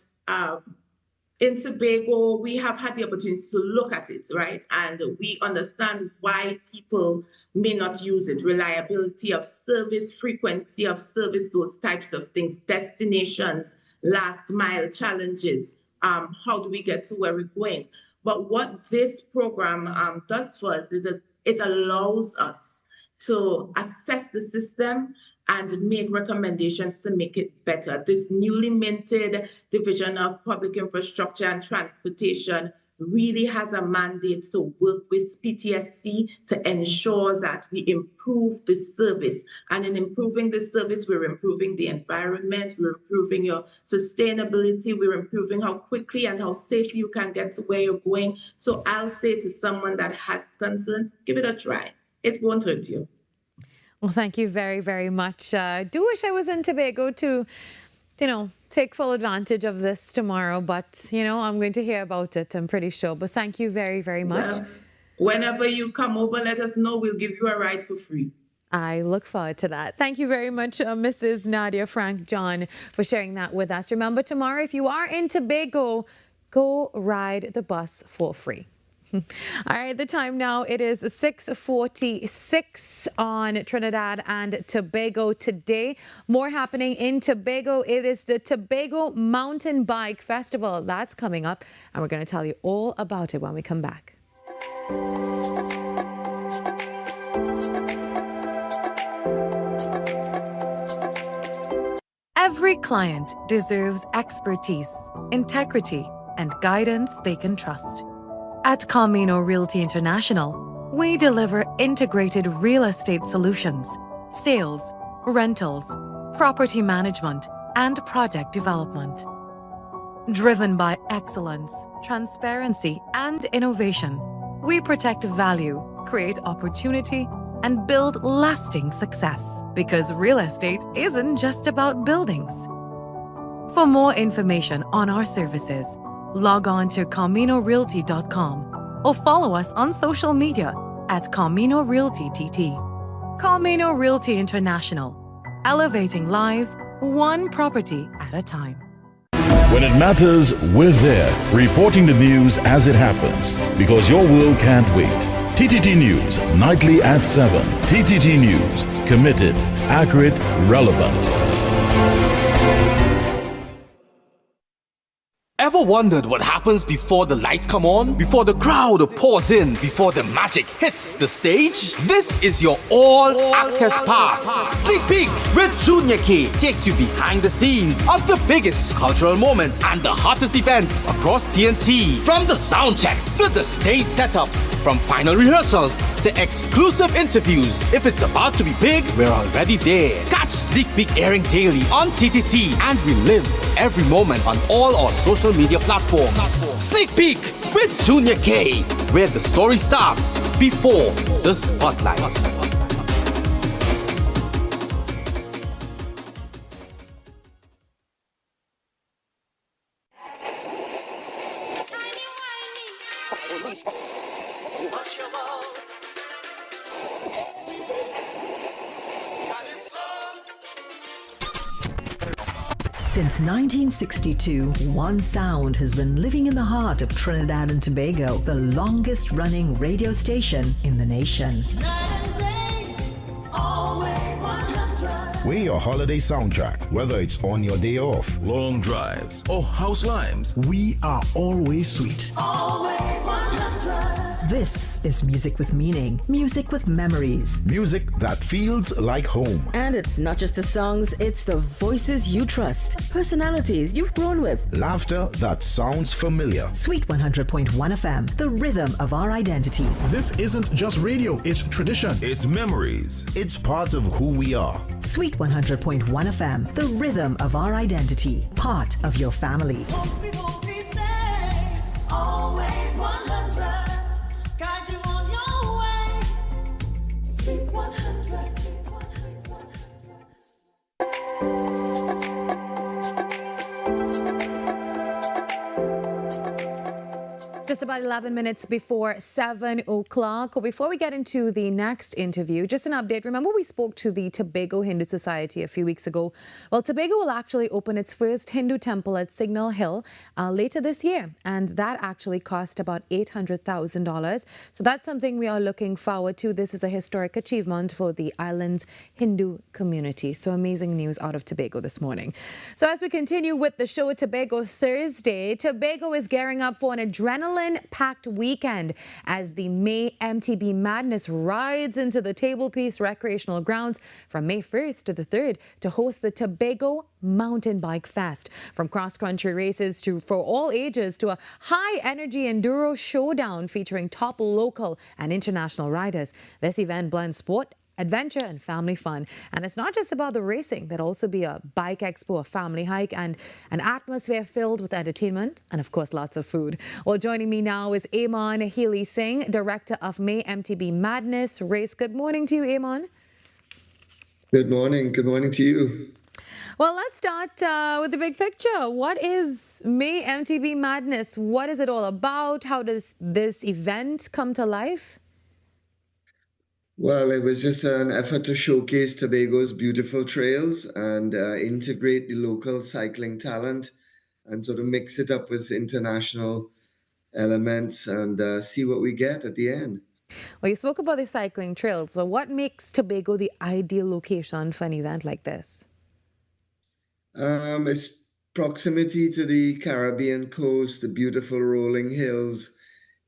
in Tobago, we have had the opportunity to look at it, right? And we understand why people may not use it. Reliability of service, frequency of service, those types of things, destinations, last mile challenges. How do we get to where we're going? But what this program does for us is it allows us to assess the system and make recommendations to make it better. This newly minted Division of Public Infrastructure and Transportation really has a mandate to work with PTSC to ensure that we improve the service. And in improving the service, we're improving the environment, we're improving your sustainability, we're improving how quickly and how safely you can get to where you're going. So I'll say to someone that has concerns, give it a try. It won't hurt you. Well, thank you very, very much. Do wish I was in Tobago to, take full advantage of this tomorrow. But, I'm going to hear about it, I'm pretty sure. But thank you very, very much. Well, whenever you come over, let us know. We'll give you a ride for free. I look forward to that. Thank you very much, Mrs. Nadia Frank John, for sharing that with us. Remember, tomorrow, if you are in Tobago, go ride the bus for free. All right, the time now, it is 6:46 on Trinidad and Tobago today. More happening in Tobago. It is the Tobago Mountain Bike Festival. That's coming up, and we're going to tell you all about it when we come back. Every client deserves expertise, integrity, and guidance they can trust. At Camino Realty International, we deliver integrated real estate solutions, sales, rentals, property management, and project development. Driven by excellence, transparency, and innovation, we protect value, create opportunity, and build lasting success. Because real estate isn't just about buildings. For more information on our services, log on to CaminoRealty.com or follow us on social media at Camino Realty TT. Camino Realty International, elevating lives one property at a time. When it matters, we're there, reporting the news as it happens, because your world can't wait. TTT News, nightly at 7. TTT News, committed, accurate, relevant. Ever wondered what happens before the lights come on? Before the crowd pours in? Before the magic hits the stage? This is your all-access pass. Sneak Peek with Junior K takes you behind the scenes of the biggest cultural moments and the hottest events across TNT. From the sound checks to the stage setups, from final rehearsals to exclusive interviews. If it's about to be big, we're already there. Catch Sneak Peek airing daily on TTT and relive every moment on all our social media platforms. Sneak Peek with Junior K, where the story starts before the spotlight. Since 1962, one sound has been living in the heart of Trinidad and Tobago, the longest running radio station in the nation. We're your holiday soundtrack, whether it's on your day off, long drives, or house limes. We are always sweet. This is music with meaning, music with memories. Music that feels like home. And it's not just the songs, it's the voices you trust, personalities you've grown with. Laughter that sounds familiar. Sweet 100.1 FM, the rhythm of our identity. This isn't just radio, it's tradition. It's memories. It's part of who we are. Sweet 100.1 FM, the rhythm of our identity, part of your family. Just about 11 minutes before 7 o'clock. Before we get into the next interview, just an update. Remember we spoke to the Tobago Hindu Society a few weeks ago? Well, Tobago will actually open its first Hindu temple at Signal Hill later this year. And that actually cost about $800,000. So that's something we are looking forward to. This is a historic achievement for the island's Hindu community. So amazing news out of Tobago this morning. So as we continue with the show, Tobago Thursday, Tobago is gearing up for an adrenaline-packed weekend as the May MTB Madness rides into the Table Piece recreational grounds from May 1st to the 3rd to host the Tobago Mountain Bike Fest. From cross-country races for all ages to a high-energy enduro showdown featuring top local and international riders. This event blends sport, adventure and family fun. And it's not just about the racing. There'll also be a bike expo, a family hike, and an atmosphere filled with entertainment and, of course, lots of food. Well, joining me now is Amon Healy Singh, Director of May MTB Madness Race. Good morning to you, Amon. Good morning. Good morning to you. Well, let's start with the big picture. What is May MTB Madness? What is it all about? How does this event come to life? Well, it was just an effort to showcase Tobago's beautiful trails and integrate the local cycling talent and sort of mix it up with international elements and see what we get at the end. Well, you spoke about the cycling trails, but what makes Tobago the ideal location for an event like this? It's proximity to the Caribbean coast, the beautiful rolling hills.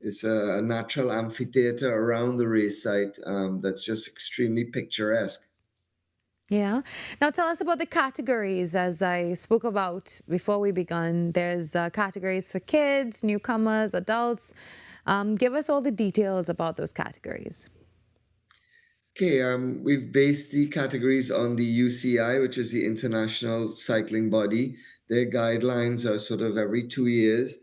It's a natural amphitheater around the race site that's just extremely picturesque. Yeah. Now tell us about the categories. As I spoke about before we began, there's categories for kids, newcomers, adults. Give us all the details about those categories. Okay, we've based the categories on the UCI, which is the International Cycling Body. Their guidelines are sort of every 2 years.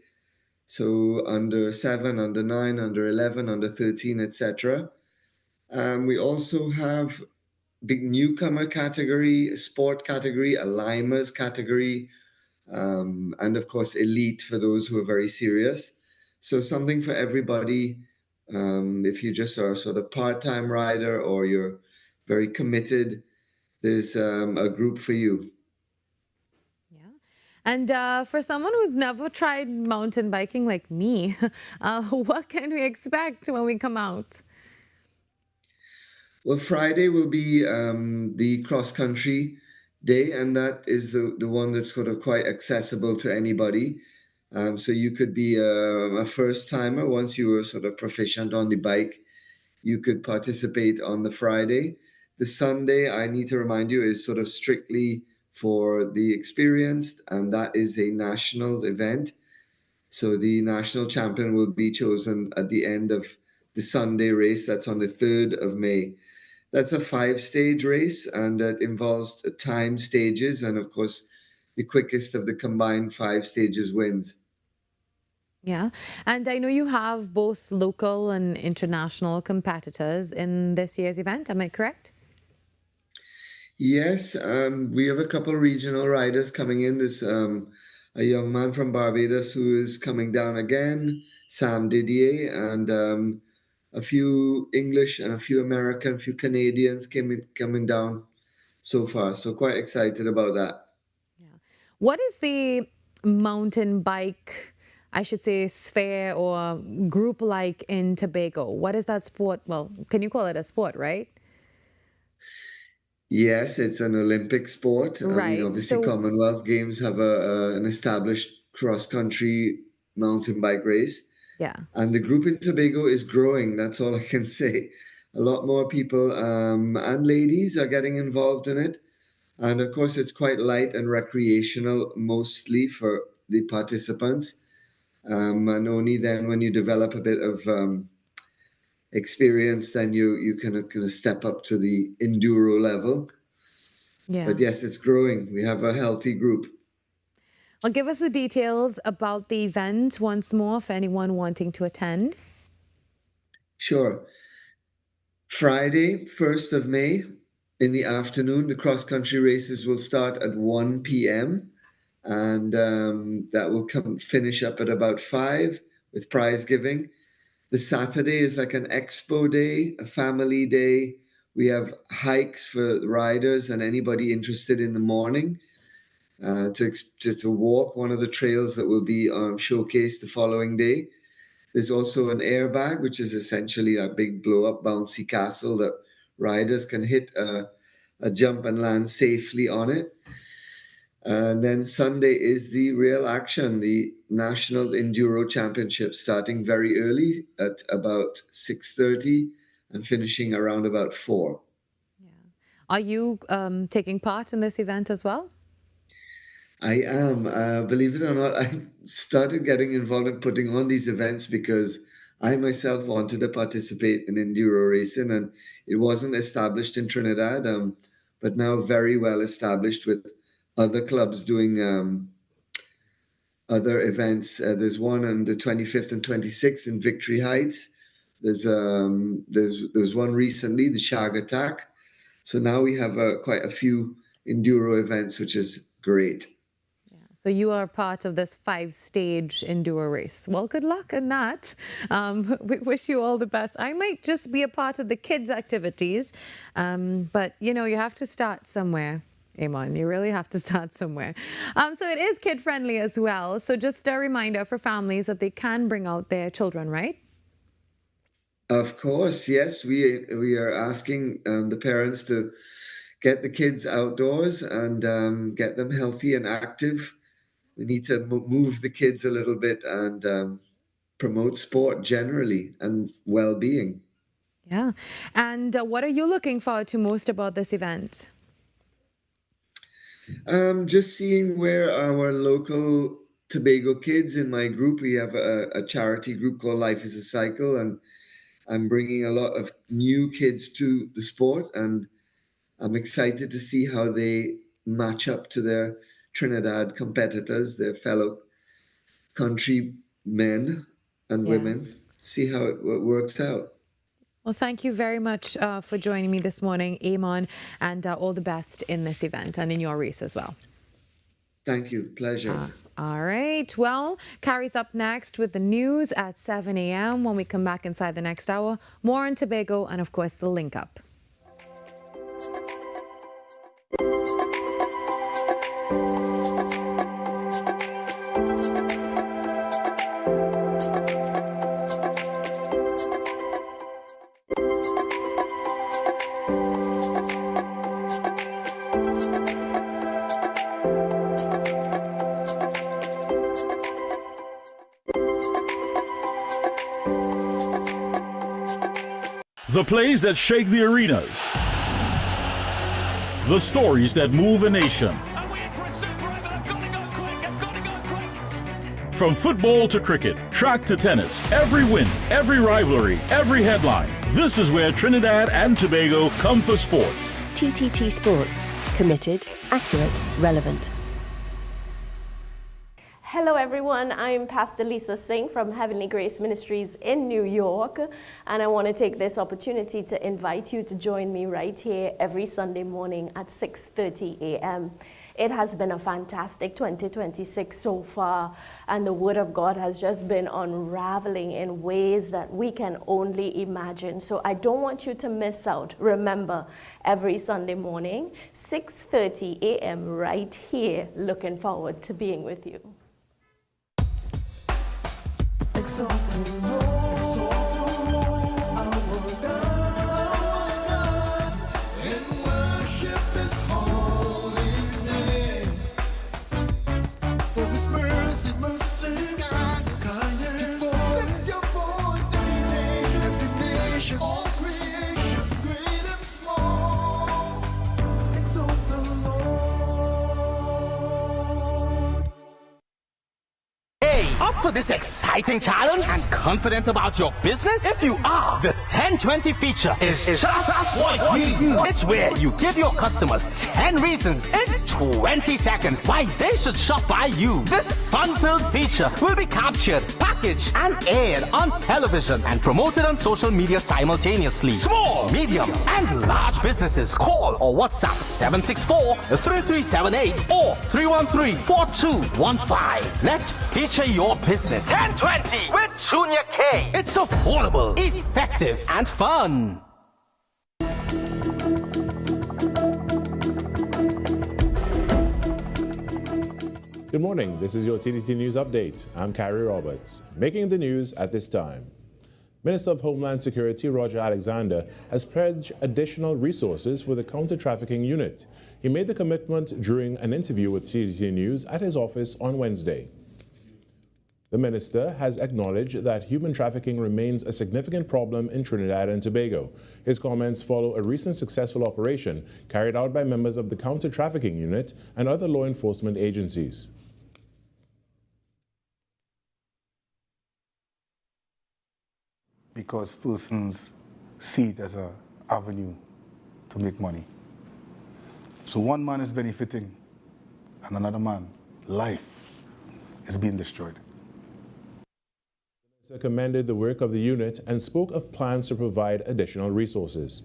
So under 7, under 9, under 11, under 13, etc. We also have big newcomer category, a sport category, a limers category, and of course elite for those who are very serious. So something for everybody. If you just are sort of part-time rider or you're very committed, there's a group for you. And for someone who's never tried mountain biking like me, what can we expect when we come out? Well, Friday will be the cross-country day, and that is the one that's sort of quite accessible to anybody. So you could be a first-timer. Once you were sort of proficient on the bike, you could participate on the Friday. The Sunday, I need to remind you, is sort of strictly for the experienced, and that is a national event. So the national champion will be chosen at the end of the Sunday race. That's on the 3rd of May. That's a 5-stage race, and it involves time stages. And of course, the quickest of the combined 5 stages wins. Yeah. And I know you have both local and international competitors in this year's event. Am I correct? Yes, we have a couple of regional riders coming in. There's a young man from Barbados who is coming down again, Sam Didier, and a few English and a few American, a few Canadians coming down so far. So quite excited about that. Yeah. What is the mountain bike, I should say, sphere or group like in Tobago? What is that sport? Well, can you call it a sport, right? Yes, it's an Olympic sport. Right. I mean, obviously, Commonwealth Games have an established cross-country mountain bike race. Yeah. And the group in Tobago is growing. That's all I can say. A lot more people and ladies are getting involved in it. And of course, it's quite light and recreational, mostly for the participants. And only then when you develop a bit of experience, then you can kind of step up to the enduro level. Yeah. But yes, it's growing. We have a healthy group. Well, give us the details about the event once more for anyone wanting to attend. Sure. Friday, 1st of May, in the afternoon, the cross-country races will start at 1 p.m. and that will finish up at about 5 with prize giving. The Saturday is like an expo day, a family day. We have hikes for riders and anybody interested in the morning to walk one of the trails that will be showcased the following day. There's also an airbag, which is essentially a big blow-up bouncy castle that riders can hit a jump and land safely on it. And then Sunday is the real action, the National Enduro Championship, starting very early at about 6:30 and finishing around about 4. Yeah. Are you taking part in this event as well? I am. Believe it or not, I started getting involved in putting on these events because I myself wanted to participate in enduro racing, and it wasn't established in Trinidad, but now very well established with other clubs doing other events. There's one on the 25th and 26th in Victory Heights. There's one recently, the Shag Attack. So now we have quite a few enduro events, which is great. So you are part of this 5-stage enduro race. Well, good luck in that. We wish you all the best. I might just be a part of the kids' activities, but you have to start somewhere. Eamon, you really have to start somewhere. So it is kid-friendly as well. So just a reminder for families that they can bring out their children, right? Of course, yes. We are asking the parents to get the kids outdoors and get them healthy and active. We need to move the kids a little bit and promote sport generally and well-being. Yeah. And what are you looking forward to most about this event? Just seeing where our local Tobago kids in my group, we have a charity group called Life is a Cycle, and I'm bringing a lot of new kids to the sport, and I'm excited to see how they match up to their Trinidad competitors, their fellow countrymen and women, see how it works out. Well, thank you very much for joining me this morning, Eamon, and all the best in this event and in your race as well. Thank you. Pleasure. All right. Well, Carrie's up next with the news at 7 a.m. When we come back inside the next hour, more on Tobago and, of course, the link up. The plays that shake the arenas. The stories that move a nation. From football to cricket, track to tennis, every win, every rivalry, every headline. This is where Trinidad and Tobago come for sports. TTT Sports. Committed, accurate, relevant. Hello everyone, I'm Pastor Lisa Singh from Heavenly Grace Ministries in New York, and I want to take this opportunity to invite you to join me right here every Sunday morning at 6:30 a.m. It has been a fantastic 2026 so far, and the Word of God has just been unraveling in ways that we can only imagine. So I don't want you to miss out. Remember, every Sunday morning, 6:30 a.m. right here. Looking forward to being with you. Exalt the Lord, our God, and worship His holy name. For His mercy, kindness. Lift your voice, every nation, all creation, great and small. Exalt the Lord. Hey, up for this exciting challenge and confident about your business? If you are, the 1020 feature is just what we do. It's where you give your customers 10 reasons in 20 seconds why they should shop by you. This fun-filled feature will be captured, packaged, and aired on television and promoted on social media simultaneously. Small, medium, and large businesses call or WhatsApp 764-3378 or 313-4215. Let's feature your your business. 1020 with Junior K. It's affordable, effective, and fun. Good morning. This is your TTT News Update. I'm Carrie Roberts. Making the news at this time. Minister of Homeland Security Roger Alexander has pledged additional resources for the counter-trafficking unit. He made the commitment during an interview with TTT News at his office on Wednesday. The minister has acknowledged that human trafficking remains a significant problem in Trinidad and Tobago. His comments follow a recent successful operation carried out by members of the counter-trafficking unit and other law enforcement agencies. Because persons see it as an avenue to make money. So one man is benefiting and another man, life, is being destroyed. The minister commended the work of the unit and spoke of plans to provide additional resources.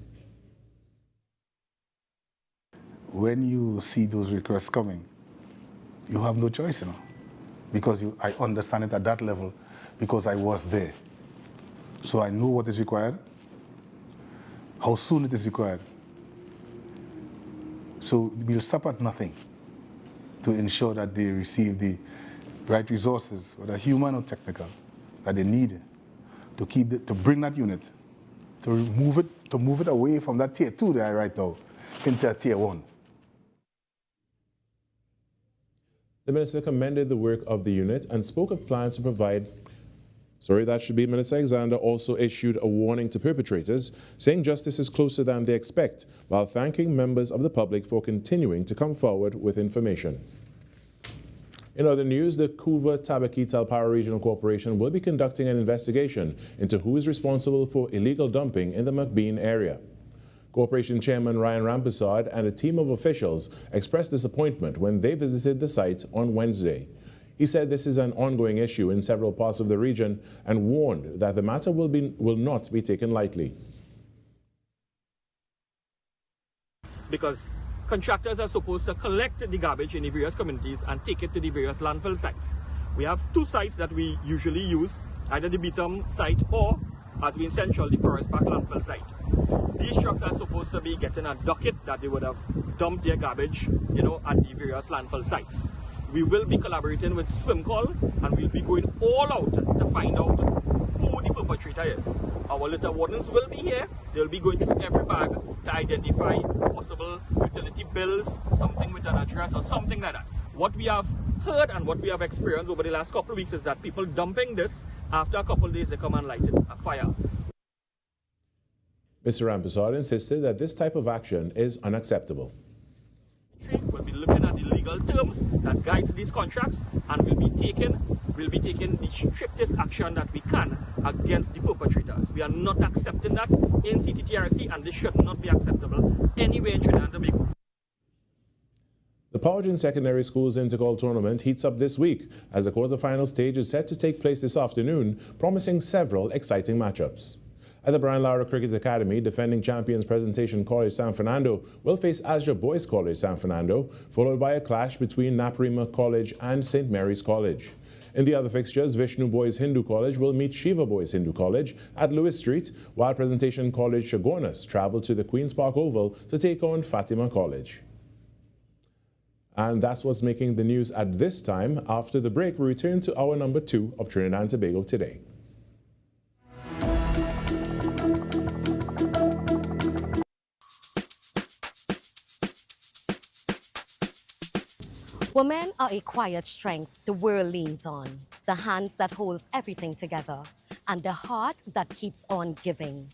When you see those requests coming, you have no choice, because I understand it at that level because I was there. So I know what is required, how soon it is required. So we'll stop at nothing to ensure that they receive the right resources, whether human or technical, that they need to bring that unit, to move it away from that tier 2 there right now into tier 1. The minister commended the work of the unit and spoke of plans to provide. Minister Alexander also issued a warning to perpetrators, saying justice is closer than they expect, while thanking members of the public for continuing to come forward with information. In other news, the Couva Tabaki Talpara Regional Corporation will be conducting an investigation into who is responsible for illegal dumping in the McBean area. Corporation Chairman Ryan Rampersad and a team of officials expressed disappointment when they visited the site on Wednesday. He said this is an ongoing issue in several parts of the region and warned that the matter will not be taken lightly. Because contractors are supposed to collect the garbage in the various communities and take it to the various landfill sites. We have 2 sites that we usually use, either the Beetham site or, as we in Central, the Forest Park landfill site. These trucks are supposed to be getting a docket that they would have dumped their garbage, at the various landfill sites. We will be collaborating with SwimCall and we'll be going all out to find out who the perpetrator is. Our litter wardens will be here. They'll be going through every bag to identify possible utility bills, something with an address or something like that. What we have heard and what we have experienced over the last couple of weeks is that people dumping this, after a couple of days they come and light it, a fire. Mr. Rampersad insisted that this type of action is unacceptable. We'll be looking at the legal terms that guides these contracts and we'll be taking the strictest action that we can against the perpetrators. We are not accepting that in CTTRC and this should not be acceptable anywhere in Trinidad and Tobago. The Powhatan Secondary Schools Intercall Tournament heats up this week as the quarterfinal stage is set to take place this afternoon, promising several exciting matchups. At the Brian Lara Cricket Academy, defending champions Presentation College San Fernando will face Azure Boys College San Fernando, followed by a clash between Naparima College and St. Mary's College. In the other fixtures, Vishnu Boys Hindu College will meet Shiva Boys Hindu College at Lewis Street, while Presentation College Chagonas travel to the Queen's Park Oval to take on Fatima College. And that's what's making the news at this time. After the break, we return to hour number 2 of Trinidad and Tobago Today. Women are a quiet strength the world leans on, the hands that holds everything together, and the heart that keeps on giving,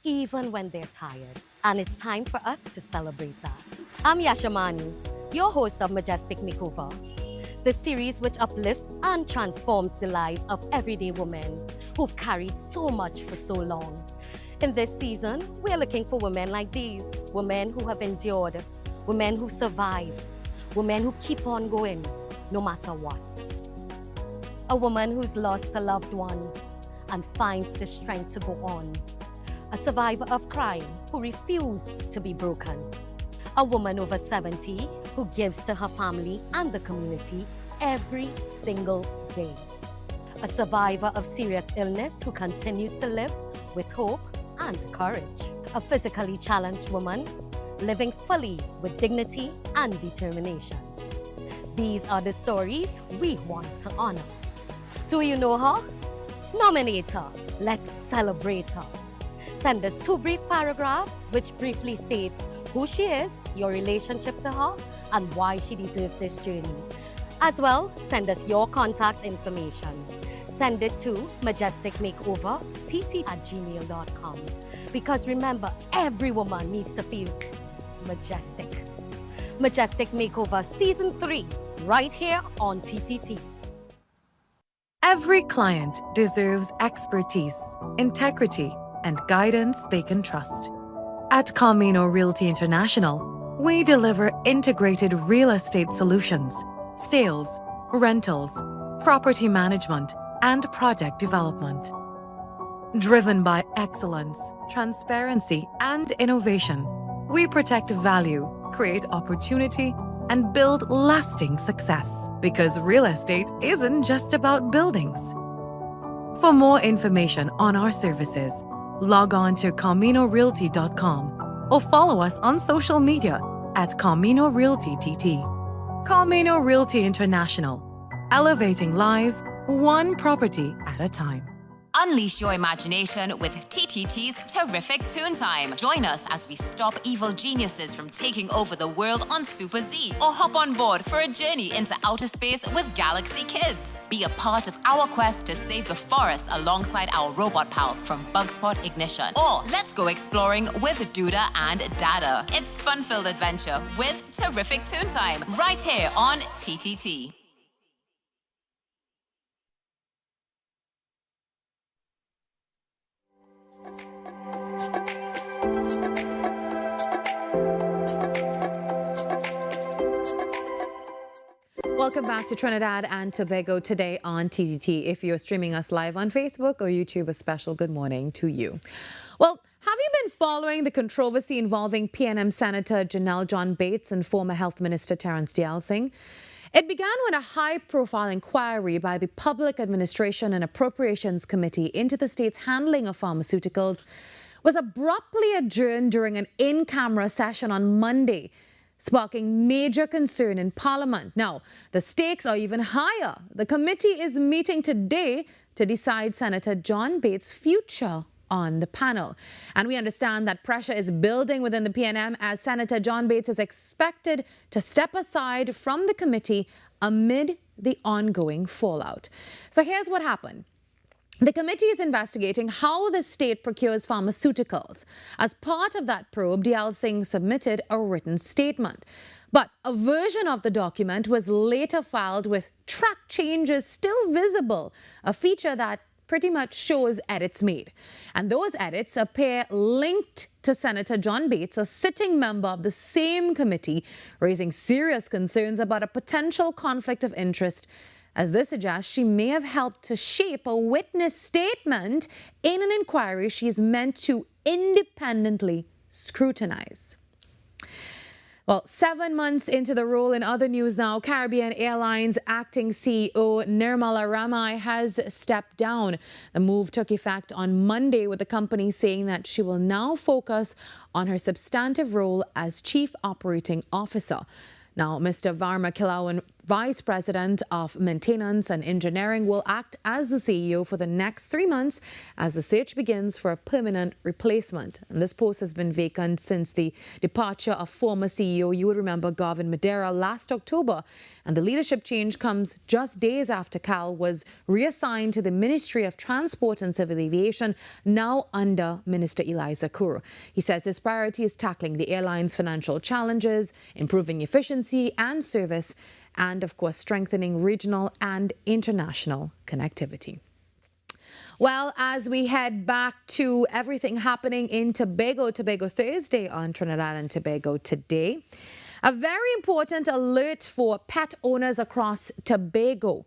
even when they're tired. And it's time for us to celebrate that. I'm Yashamani, your host of Majestic Makeover, the series which uplifts and transforms the lives of everyday women who've carried so much for so long. In this season, we're looking for women like these, women who have endured, women who survived, women who keep on going, no matter what. A woman who's lost a loved one and finds the strength to go on. A survivor of crime who refused to be broken. A woman over 70 who gives to her family and the community every single day. a survivor of serious illness who continues to live with hope and courage. A physically challenged woman living fully with dignity and determination. These are the stories we want to honor. Do you know her? Nominate her. Let's celebrate her. Send us 2 brief paragraphs which briefly states who she is, your relationship to her, and why she deserves this journey. As well, send us your contact information. Send it to majesticmakeover@tt@gmail.com. Because remember, every woman needs to feel majestic. Majestic Makeover Season 3, right here on TTT. Every client deserves expertise, integrity, and guidance they can trust. At Camino Realty International, we deliver integrated real estate solutions, sales, rentals, property management, and project development. Driven by excellence, transparency, and innovation, we protect value, create opportunity, and build lasting success. Because real estate isn't just about buildings. For more information on our services, log on to CaminoRealty.com or follow us on social media at Camino Realty TT. Camino Realty International, elevating lives one property at a time. Unleash your imagination with TTT's Terrific Toon Time. Join us as we stop evil geniuses from taking over the world on Super Z, or hop on board for a journey into outer space with Galaxy Kids. Be a part of our quest to save the forest alongside our robot pals from Bugspot Ignition. Or let's go exploring with Duda and Dada. It's fun-filled adventure with Terrific Toon Time right here on TTT. Welcome back to Trinidad and Tobago Today on TTT. If you're streaming us live on Facebook or YouTube, a special good morning to you. Well, have you been following the controversy involving PNM Senator Janelle John Bates and former Health Minister Terrence Singh? It began when a high-profile inquiry by the Public Administration and Appropriations Committee into the state's handling of pharmaceuticals was abruptly adjourned during an in-camera session on Monday, sparking major concern in Parliament. Now, the stakes are even higher. The committee is meeting today to decide Senator John Bates' future on the panel. And we understand that pressure is building within the PNM as Senator John Bates is expected to step aside from the committee amid the ongoing fallout. So here's what happened. The committee is investigating how the state procures pharmaceuticals. As part of that probe, Singh submitted a written statement. But a version of the document was later filed with track changes still visible, a feature that pretty much shows edits made. And those edits appear linked to Senator John Bates, a sitting member of the same committee, raising serious concerns about a potential conflict of interest, as this suggests she may have helped to shape a witness statement in an inquiry she's meant to independently scrutinize. Well, 7 months into the role, in other news now, Caribbean Airlines acting CEO Nirmala Ramai has stepped down. The move took effect on Monday, with the company saying that she will now focus on her substantive role as Chief Operating Officer. Now, Mr. Virmala Balkaran, Vice President of Maintenance and Engineering, will act as the CEO for the next 3 months as the search begins for a permanent replacement. And this post has been vacant since the departure of former CEO, you would remember, Garvin Madeira, last October. And the leadership change comes just days after Cal was reassigned to the Ministry of Transport and Civil Aviation, now under Minister Eliza Kur. He says his priority is tackling the airline's financial challenges, improving efficiency and service, and of course strengthening regional and international connectivity. Well, as we head back to everything happening in Tobago Thursday on Trinidad and Tobago Today, a very important alert for pet owners across Tobago.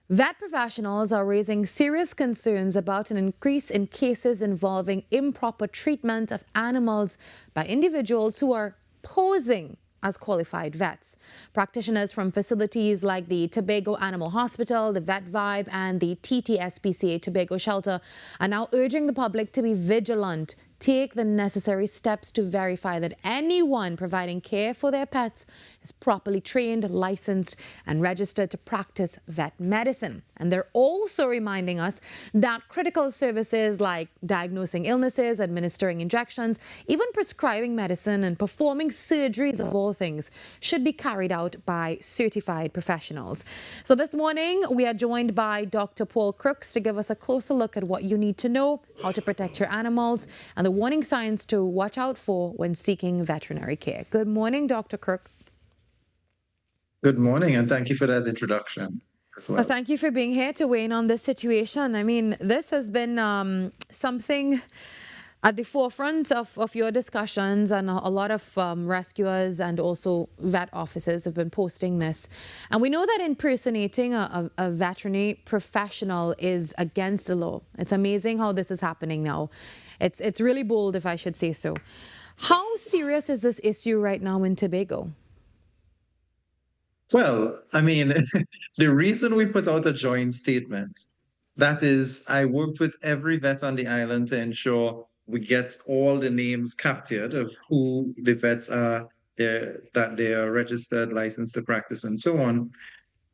Vet professionals are raising serious concerns about an increase in cases involving improper treatment of animals by individuals who are posing as qualified vets. Practitioners from facilities like the Tobago Animal Hospital, the Vet Vibe, and the TTSPCA Tobago Shelter are now urging the public to be vigilant, take the necessary steps to verify that anyone providing care for their pets is properly trained, licensed, and registered to practice vet medicine. And they're also reminding us that critical services like diagnosing illnesses, administering injections, even prescribing medicine and performing surgeries of all things should be carried out by certified professionals. So this morning, we are joined by Dr. Paul Crooks to give us a closer look at what you need to know, how to protect your animals, and the warning signs to watch out for when seeking veterinary care. Good morning, Dr. Crooks. Good morning, and thank you for that introduction as well. Thank you for being here to weigh in on this situation. I mean, this has been something at the forefront of your discussions, and a lot of rescuers and also vet officers have been posting this. And we know that impersonating a veterinary professional is against the law. It's amazing how this is happening now. It's really bold, if I should say so. How serious is this issue right now in Tobago? Well, I mean, the reason we put out a joint statement, that is, I worked with every vet on the island to ensure we get all the names captured of who the vets are, that they are registered, licensed to practice, and so on.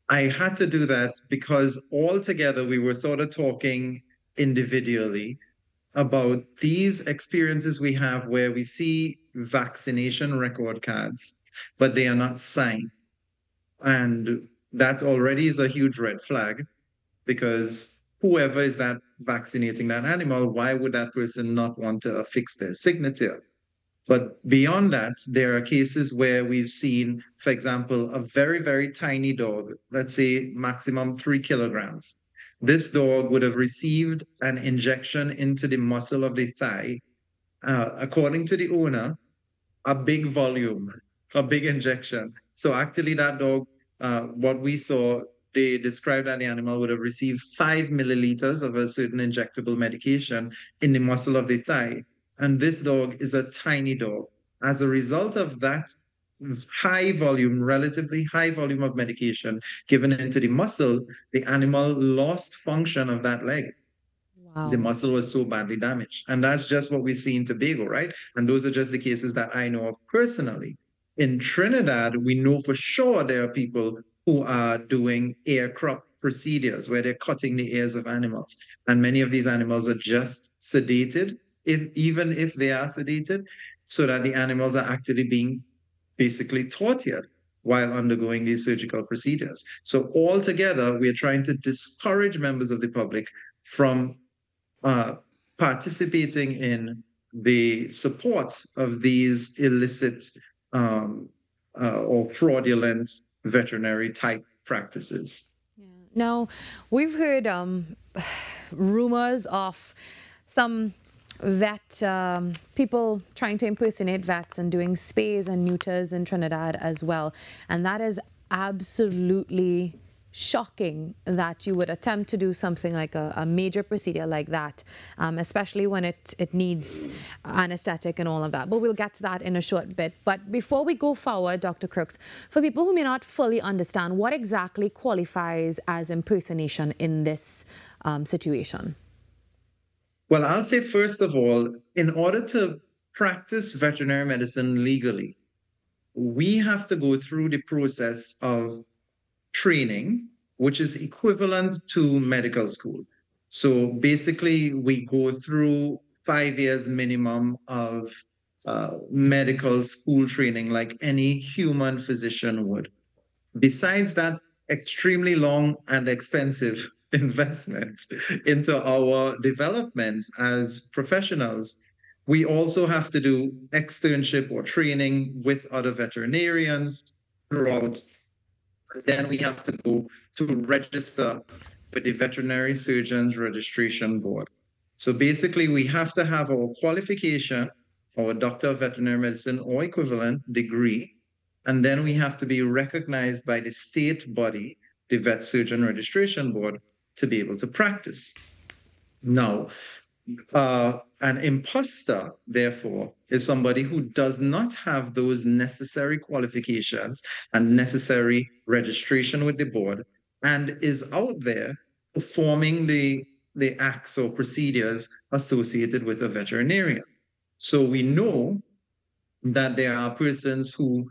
I had to do that because altogether we were sort of talking individually about these experiences we have where we see vaccination record cards, but they are not signed. And that already is a huge red flag, because whoever is that vaccinating that animal, why would that person not want to affix their signature? But beyond that, there are cases where we've seen, for example, a very, very tiny dog, let's say maximum 3 kilograms. This dog would have received an injection into the muscle of the thigh. According to the owner, a big volume, a big injection. So actually that dog, what we saw, they described that the animal would have received 5 milliliters of a certain injectable medication in the muscle of the thigh. And this dog is a tiny dog. As a result of that high volume, relatively high volume of medication given into the muscle, the animal lost function of that leg. Wow. The muscle was so badly damaged. And that's just what we see in Tobago, right? And those are just the cases that I know of personally. In Trinidad, we know for sure there are people who are doing ear crop procedures where they're cutting the ears of animals. And many of these animals are just sedated, even if they are sedated, so that the animals are actually being basically tortured while undergoing these surgical procedures. So altogether, we are trying to discourage members of the public from participating in the support of these illicit or fraudulent veterinary type practices. Yeah. Now, we've heard rumors of some vet people trying to impersonate vets and doing spays and neuters in Trinidad as well. And that is absolutely shocking that you would attempt to do something like a major procedure like that, especially when it needs anesthetic and all of that. But we'll get to that in a short bit. But before we go forward, Dr. Crooks, for people who may not fully understand, what exactly qualifies as impersonation in this situation? Well, I'll say, first of all, in order to practice veterinary medicine legally, we have to go through the process of training, which is equivalent to medical school. So basically, we go through 5 years minimum of medical school training like any human physician would. Besides that extremely long and expensive investment into our development as professionals, we also have to do externship or training with other veterinarians throughout. Then we have to go to register with the Veterinary Surgeons Registration Board. So basically, we have to have our qualification, our Doctor of Veterinary Medicine or equivalent degree, and then we have to be recognized by the state body, the Vet Surgeon Registration Board, to be able to practice. Now, An imposter, therefore, is somebody who does not have those necessary qualifications and necessary registration with the board and is out there performing the acts or procedures associated with a veterinarian. So we know that there are persons who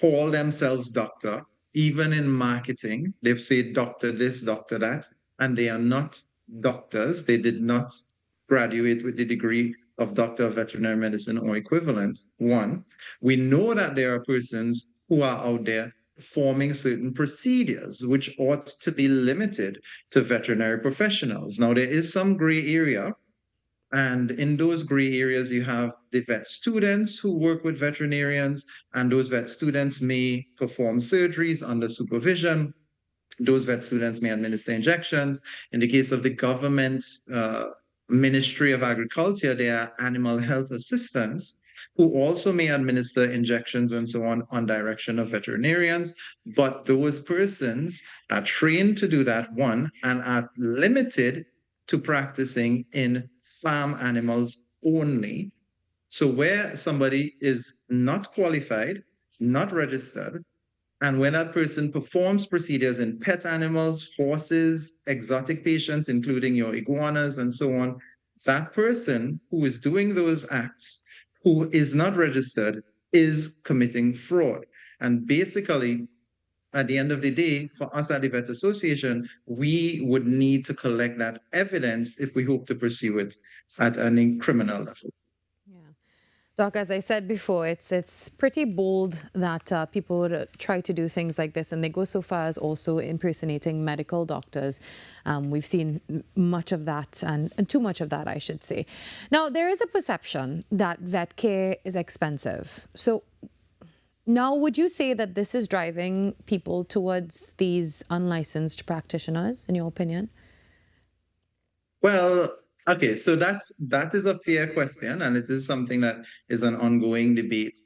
call themselves doctor, even in marketing. They say doctor this, doctor that, and they are not doctors. They did not graduate with the degree of Doctor of Veterinary Medicine or equivalent. One, we know that there are persons who are out there performing certain procedures which ought to be limited to veterinary professionals. Now, there is some gray area, and in those gray areas, you have the vet students who work with veterinarians, and those vet students may perform surgeries under supervision. Those vet students may administer injections. In the case of the government Ministry of Agriculture, there are animal health assistants who also may administer injections and so on direction of veterinarians. But those persons are trained to do that, one, and are limited to practicing in farm animals only. So where somebody is not qualified, not registered, and when that person performs procedures in pet animals, horses, exotic patients, including your iguanas and so on, that person who is doing those acts, who is not registered, is committing fraud. And basically, at the end of the day, for us at the Vet Association, we would need to collect that evidence if we hope to pursue it at a criminal level. Doc, as I said before, it's pretty bold that people would try to do things like this, and they go so far as also impersonating medical doctors. We've seen much of that, and too much of that, I should say. Now, there is a perception that vet care is expensive. So now, would you say that this is driving people towards these unlicensed practitioners, in your opinion? Well, okay, so that is a fair question, and it is something that is an ongoing debate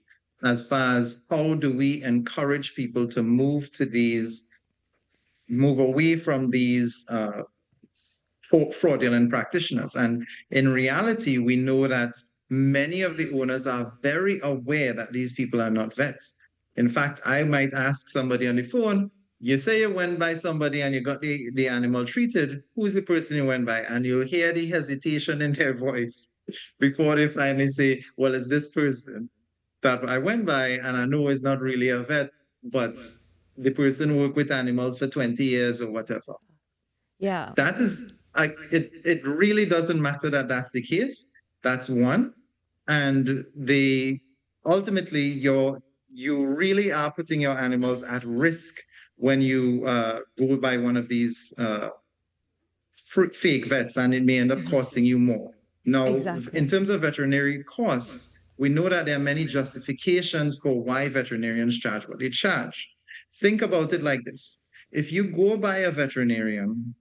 as far as how do we encourage people to move away from these fraudulent practitioners. And in reality, we know that many of the owners are very aware that these people are not vets. In fact, I might ask somebody on the phone, you say you went by somebody and you got the animal treated. Who's the person you went by? And you'll hear the hesitation in their voice before they finally say, well, it's this person that I went by and I know is not really a vet, but the person worked with animals for 20 years or whatever. Yeah. That is, it really doesn't matter that that's the case. That's one. And ultimately, you really are putting your animals at risk when you go by one of these fake vets, and it may end up costing you more. Now, in terms of veterinary costs, we know that there are many justifications for why veterinarians charge what they charge. Think about it like this. If you go by a veterinarian,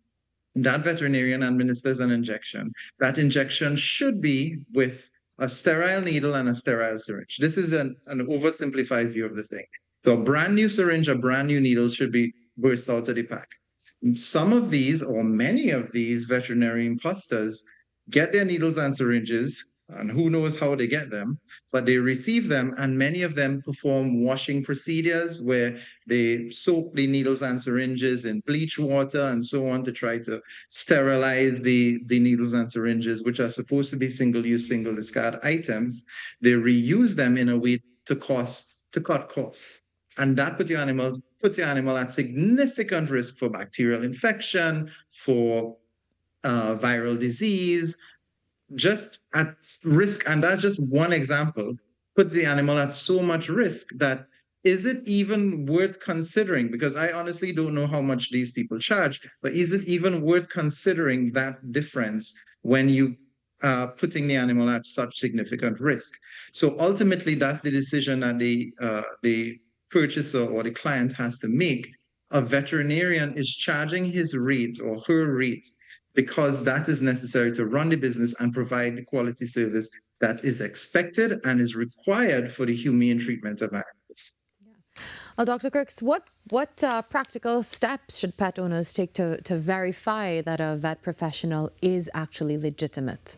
that veterinarian administers an injection. That injection should be with a sterile needle and a sterile syringe. This is an oversimplified view of the thing. So a brand new syringe, a brand new needle should be burst out of the pack. Some of these, or many of these veterinary imposters get their needles and syringes, and who knows how they get them, but they receive them, and many of them perform washing procedures where they soak the needles and syringes in bleach water and so on to try to sterilize the needles and syringes, which are supposed to be single-use, single-discard items. They reuse them in a way to cut costs. And that puts your animal at significant risk for bacterial infection, for viral disease, just at risk. And that's just one example, puts the animal at so much risk that is it even worth considering? Because I honestly don't know how much these people charge, but is it even worth considering that difference when you are putting the animal at such significant risk? So ultimately, that's the decision that the purchaser or the client has to make. A veterinarian is charging his rate or her rate because that is necessary to run the business and provide the quality service that is expected and is required for the humane treatment of animals. Well, Dr. Crooks, what practical steps should pet owners take to verify that a vet professional is actually legitimate?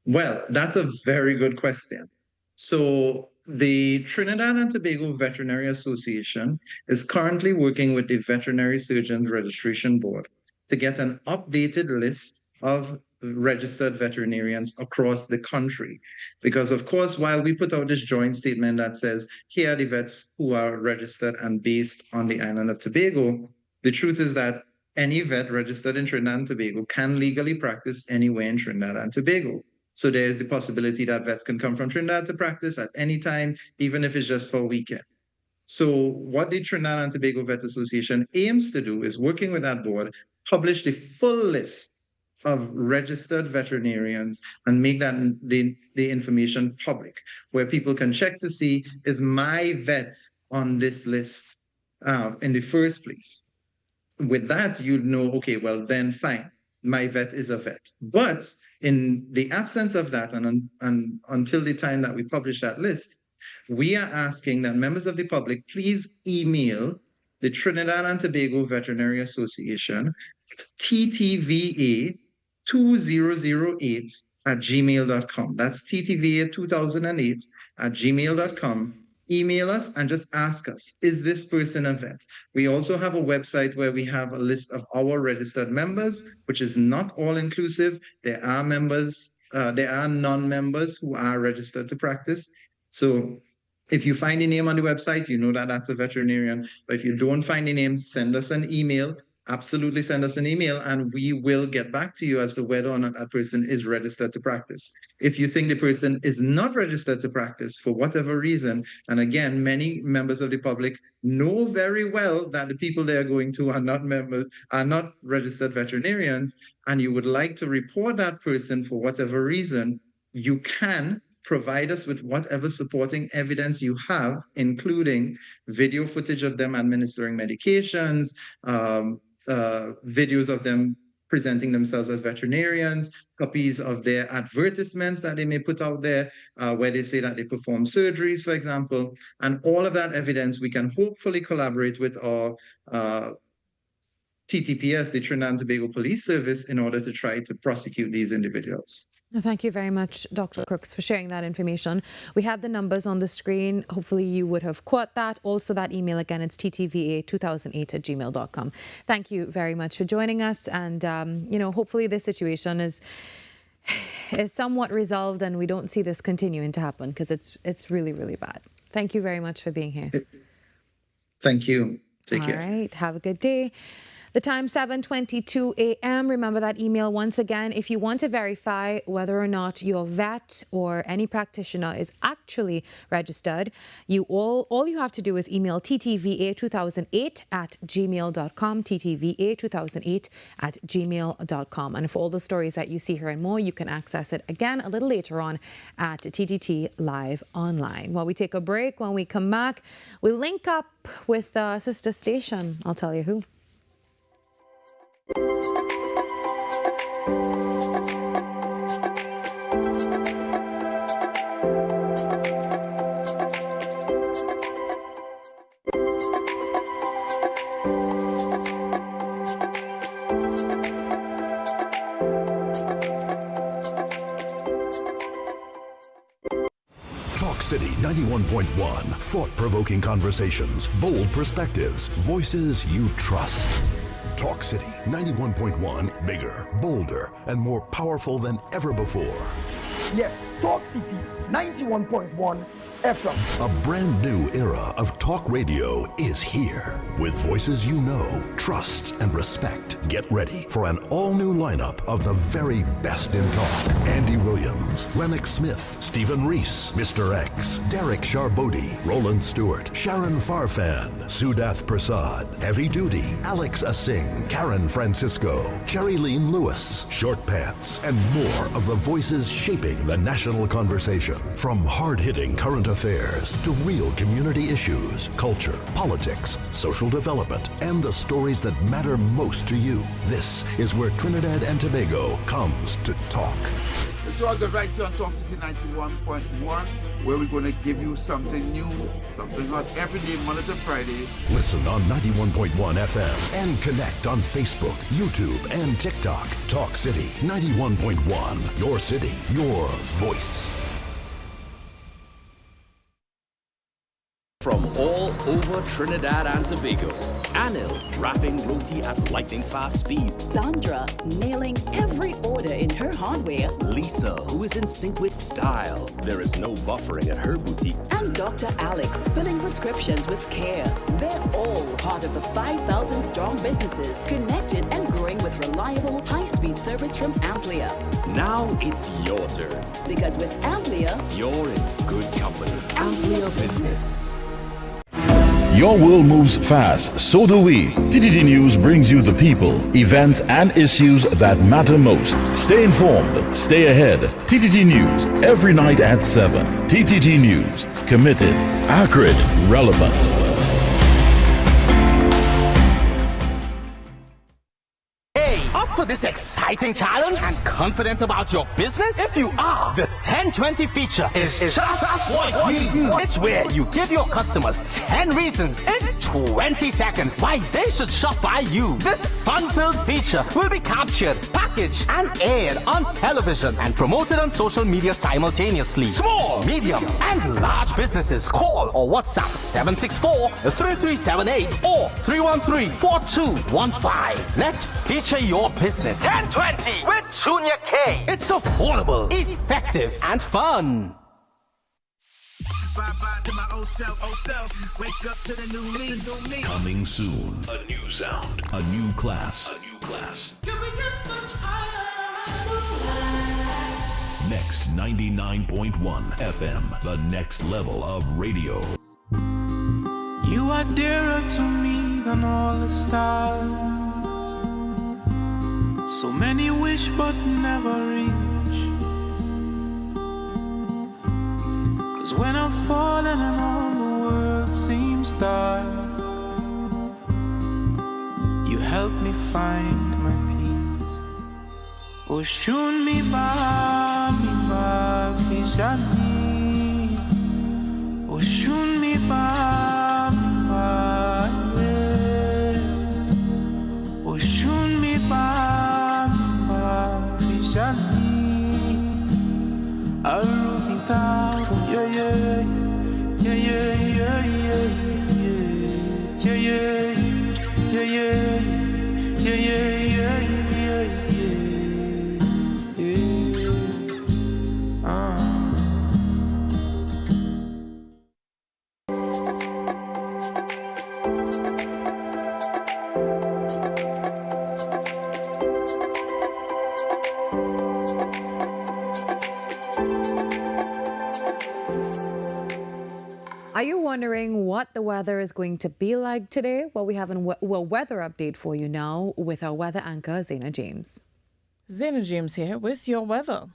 Well, that's a very good question. So the Trinidad and Tobago Veterinary Association is currently working with the Veterinary Surgeons Registration Board to get an updated list of registered veterinarians across the country. Because of course, while we put out this joint statement that says, here are the vets who are registered and based on the island of Tobago, the truth is that any vet registered in Trinidad and Tobago can legally practice anywhere in Trinidad and Tobago. So there's the possibility that vets can come from Trinidad to practice at any time, even if it's just for a weekend. So what the Trinidad and Tobago Vet Association aims to do is, working with that board, publish the full list of registered veterinarians and make that the information public, where people can check to see, is my vet on this list in the first place? With that, you'd know, okay, well then fine, my vet is a vet. But in the absence of that, and until the time that we publish that list, we are asking that members of the public please email the Trinidad and Tobago Veterinary Association at ttva2008@gmail.com. That's ttva2008@gmail.com. Email us and just ask us, is this person a vet? We also have a website where we have a list of our registered members, which is not all inclusive. There are members, there are non-members who are registered to practice. So if you find a name on the website, you know that that's a veterinarian. But if you don't find a name, send us an email. Absolutely send us an email, and we will get back to you as to whether or not that person is registered to practice. If you think the person is not registered to practice for whatever reason, and again, many members of the public know very well that the people they are going to are not registered veterinarians, and you would like to report that person for whatever reason, you can provide us with whatever supporting evidence you have, including video footage of them administering medications, videos of them presenting themselves as veterinarians, copies of their advertisements that they may put out there, where they say that they perform surgeries, for example. And all of that evidence, we can hopefully collaborate with our TTPS, the Trinidad and Tobago Police Service, in order to try to prosecute these individuals. Thank you very much, Dr. Crooks, for sharing that information. We had the numbers on the screen. Hopefully you would have caught that. Also, that email again, it's ttva2008@gmail.com. Thank you very much for joining us. And, hopefully this situation is somewhat resolved and we don't see this continuing to happen, because it's really, really bad. Thank you very much for being here. Thank you. Take care. All right. Have a good day. The time, 7:22 a.m. Remember that email once again. If you want to verify whether or not your vet or any practitioner is actually registered, all you have to do is email ttva2008@gmail.com, ttva2008@gmail.com. And for all the stories that you see here and more, you can access it again a little later on at TTT Live Online. While we take a break, when we come back, we link up with a sister station. I'll tell you who. Talk City 91.1. Thought-provoking conversations, bold perspectives, voices you trust. Talk City 91.1, bigger, bolder, and more powerful than ever before. Yes, Talk City 91.1 FM. A brand new era of talk radio is here. With voices you know, trust, and respect. Get ready for an all-new lineup of the very best in talk. Andy Williams, Lennox Smith, Stephen Reese, Mr. X, Derek Charbodi, Roland Stewart, Sharon Farfan, Sudath Prasad, Heavy Duty, Alex Asing, Karen Francisco, Cherry-Leen Lewis, Short Pants, and more of the voices shaping the national conversation. From hard-hitting current affairs to real community issues, culture, politics, social development, and the stories that matter most to you. This is where Trinidad and Tobago comes to talk. So I'll get right to on Talk City 91.1, where we're going to give you something new, something hot every day, Monday to Friday. Listen on 91.1 FM and connect on Facebook, YouTube, and TikTok. Talk City 91.1. Your city, your voice. From all over Trinidad and Tobago, Anil wrapping roti at lightning fast speed. Sandra nailing every order in her hardware. Lisa, who is in sync with style. There is no buffering at her boutique. And Dr. Alex filling prescriptions with care. They're all part of the 5,000 strong businesses connected and growing with reliable, high-speed service from Amplia. Now it's your turn. Because with Amplia, you're in good company. Amplia Business. Your world moves fast, so do we. TTT News brings you the people, events, and issues that matter most. Stay informed, stay ahead. TTT News, every night at 7. TTT News, committed, accurate, relevant. Up for this exciting challenge and confident about your business? If you are, the 1020 feature is just what we do. It's where you give your customers 10 reasons in 20 seconds why they should shop by you. This fun-filled feature will be captured, packaged, and aired on television and promoted on social media simultaneously. Small, medium, and large businesses call or WhatsApp 764-3378 or 313-4215. Let's feature your business. 1020 with Junior K. It's affordable, effective, and fun. Bye-bye to my old self. Wake up to the new me. Coming soon. A new sound. A new class. Can we get much higher? Next 99.1 FM. The next level of radio. You are dearer to me than all the stars. So many wish but never reach. 'Cause when I'm falling and all the world seems dark, you help me find my peace. Oh, shun mi ba fishani. Oh, shun mi ba yeah. Oh, shun mi ba fishani. Arubita, yeah, yeah, yeah, yeah, yeah, yeah, yeah, yeah, yeah, yeah, yeah, Are you wondering what the weather is going to be like today? Well, we have a weather update for you now with our weather anchor, Zena James. Zena James here with your weather.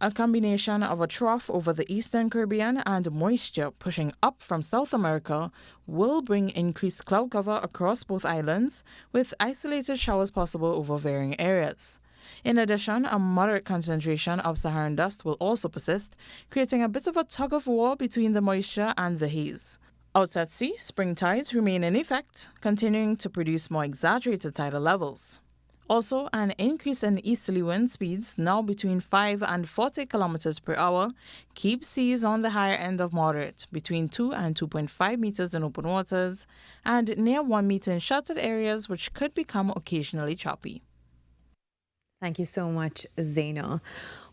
A combination of a trough over the eastern Caribbean and moisture pushing up from South America will bring increased cloud cover across both islands, with isolated showers possible over varying areas. In addition, a moderate concentration of Saharan dust will also persist, creating a bit of a tug-of-war between the moisture and the haze. Out at sea, spring tides remain in effect, continuing to produce more exaggerated tidal levels. Also, an increase in easterly wind speeds, now between 5 and 40 kilometers per hour, keeps seas on the higher end of moderate, between 2 and 2.5 meters in open waters, and near 1 meter in sheltered areas, which could become occasionally choppy. Thank you so much, Zena.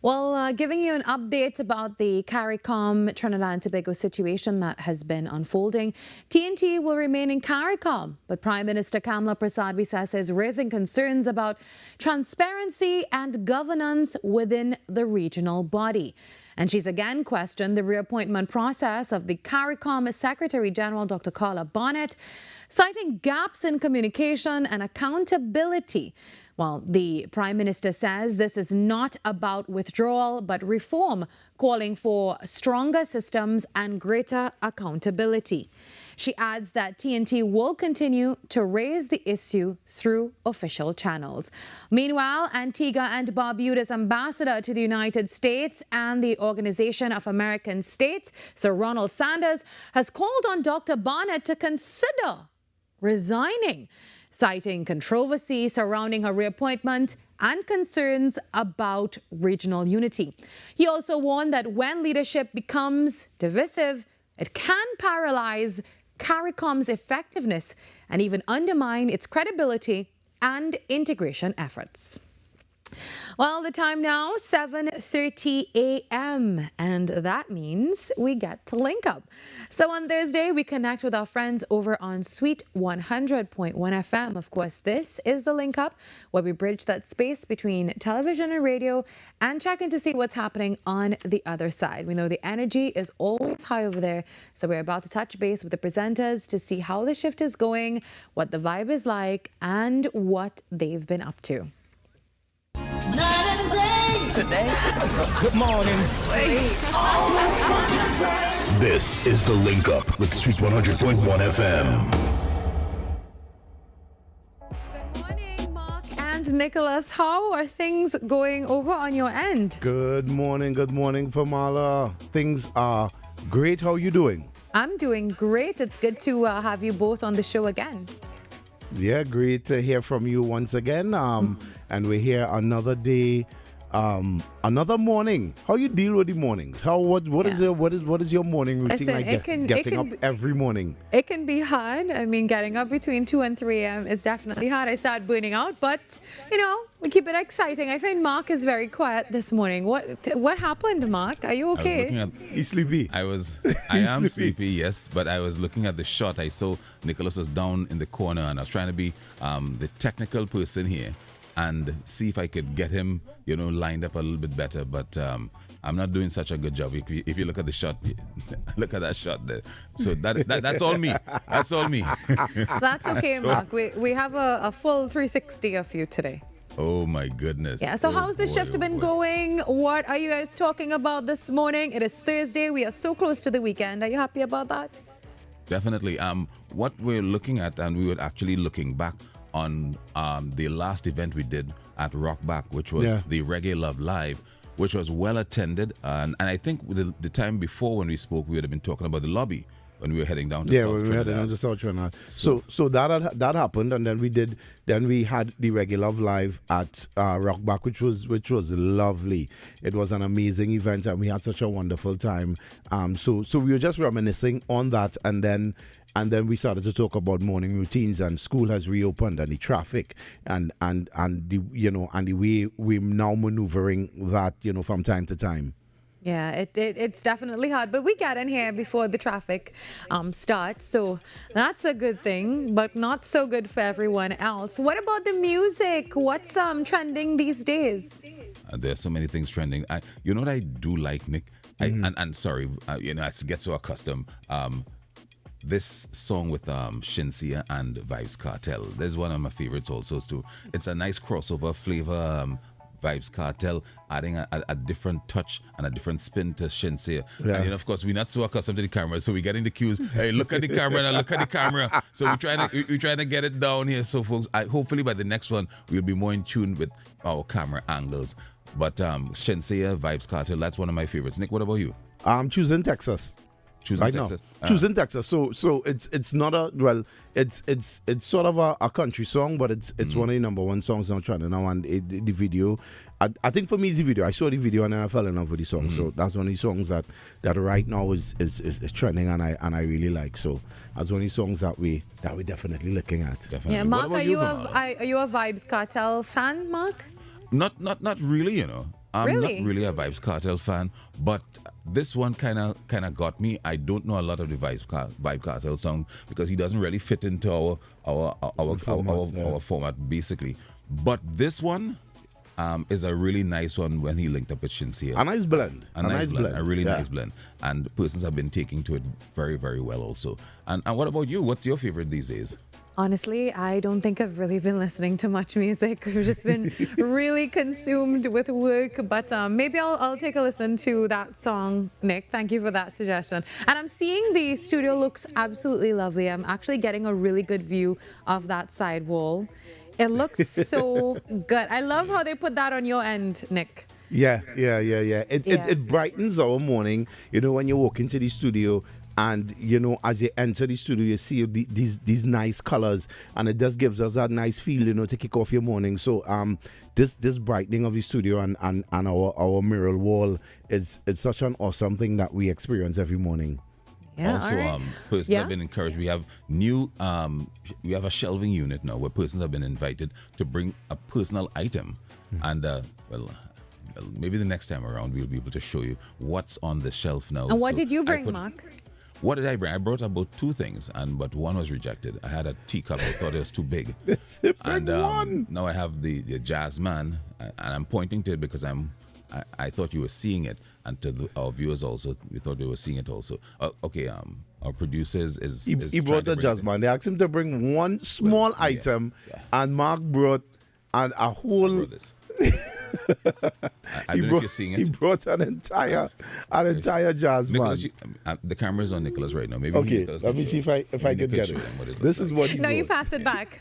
Well, giving you an update about the CARICOM Trinidad and Tobago situation that has been unfolding. TNT will remain in CARICOM, but Prime Minister Kamla Prasad-Visesa is raising concerns about transparency and governance within the regional body. And she's again questioned the reappointment process of the CARICOM Secretary General, Dr. Carla Barnett, citing gaps in communication and accountability. Well, the Prime Minister says this is not about withdrawal, but reform, calling for stronger systems and greater accountability. She adds that TNT will continue to raise the issue through official channels. Meanwhile, Antigua and Barbuda's ambassador to the United States and the Organization of American States, Sir Ronald Sanders, has called on Dr. Barnett to consider resigning, citing controversy surrounding her reappointment and concerns about regional unity. He also warned that when leadership becomes divisive, it can paralyze CARICOM's effectiveness and even undermine its credibility and integration efforts. Well, the time now, 7:30 a.m., and that means we get to link up. So on Thursday, we connect with our friends over on Sweet 100.1 FM. Of course, this is the link up where we bridge that space between television and radio and check in to see what's happening on the other side. We know the energy is always high over there, so we're about to touch base with the presenters to see how the shift is going, what the vibe is like, and what they've been up to. Today, good morning, Sweet. This is The Link Up with Sweet 100.1 FM. And Nicholas, how are things going over on your end? Good morning, Virmala. Things are great. How are you doing? I'm doing great. It's good to have you both on the show again. Yeah, great to hear from you once again. And we're here another day, another morning. How you deal with the mornings? What is your morning routine Listen, like? Getting up every morning. It can be hard. I mean, getting up between 2 and 3 a.m. is definitely hard. I start burning out, but we keep it exciting. I find Mark is very quiet this morning. What happened, Mark? Are you okay? He's sleepy. I am sleepy, yes, but I was looking at the shot. I saw Nicholas was down in the corner, and I was trying to be the technical person here and see if I could get him, lined up a little bit better. But I'm not doing such a good job. If you look at the shot, look at that shot there. So that's all me. That's all me. That's okay, Mark. We have a full 360 of you today. Oh my goodness. Yeah, so how's the shift been going? What are you guys talking about this morning? It is Thursday. We are so close to the weekend. Are you happy about that? Definitely. What we're looking at, and we were actually looking back on the last event we did at Rockback, which was the Reggae Love Live, which was well attended. And I think the time before when we spoke, we would have been talking about the lobby when we were heading down to South Trinidad. Yeah, we were heading down to South Trinidad. So that happened, and then we had the Reggae Love Live at Rockback, which was lovely. It was an amazing event, and we had such a wonderful time. So we were just reminiscing on that, and then we started to talk about morning routines, and school has reopened, and the traffic, and the way we're now maneuvering that from time to time. Yeah, it's definitely hard, but we get in here before the traffic starts, so that's a good thing, but not so good for everyone else. What about the music? What's trending these days? There's so many things trending. You know what I do like, Nick? And sorry, I get so accustomed. This song with Shinsia and Vibes Cartel. There's one of my favorites also too. It's a nice crossover flavor. Vibes Cartel adding a different touch and a different spin to Shinsia. Yeah. And of course, we're not so accustomed to the camera, so we're getting the cues. Hey, look at the camera now, look at the camera. So we're trying to get it down here. So folks, hopefully by the next one, we'll be more in tune with our camera angles. But Shinsia, Vibes Cartel, that's one of my favorites. Nick, what about you? I'm choosing Texas. Choosing Texas. Choosing Texas. So it's not it's sort of a country song, but it's one of the number one songs now trending now, and the video. I think for me it's the video. I saw the video and then I fell in love with the song. So that's one of the songs that right now is trending, and I really like. So that's one of the songs that we're definitely looking at. Definitely. Yeah, Mark, are you a Vibes Cartel fan, Mark? Not really, I'm really? not really a Vibes Cartel fan, but this one kind of got me. I don't know a lot of the Vibes Cartel song because he doesn't really fit into our format basically. But this one is a really nice one when he linked up with Shinsia. A nice blend. A really nice blend. And persons have been taking to it very, very well also. And what about you? What's your favorite these days? Honestly, I don't think I've really been listening to much music. I've just been really consumed with work. But maybe I'll take a listen to that song, Nick. Thank you for that suggestion. And I'm seeing the studio looks absolutely lovely. I'm actually getting a really good view of that side wall. It looks so good. I love how they put that on your end, Nick. Yeah. It brightens our morning, when you walk into the studio. And, as you enter the studio, you see these nice colors, and it just gives us that nice feel, to kick off your morning. So this brightening of the studio and our mural wall it's such an awesome thing that we experience every morning. Yeah, also, persons have been encouraged. We have we have a shelving unit now where persons have been invited to bring a personal item. And, maybe the next time around we'll be able to show you what's on the shelf now. And what did you bring, Mark? What did I bring? I brought about 2 things, but one was rejected. I had a teacup. I thought it was too big. And now I have the jazz man, and I'm pointing to it because I thought you were seeing it, and to our viewers also, we thought they were seeing it also. Our producers is he brought a jazz man. They asked him to bring one small item, and Mark brought a whole. I don't know if you're seeing it. He brought an entire jazz Nicholas, man. The camera's on Nicholas right now. Maybe okay, let me see if I could get it. This is what No, you pass it back.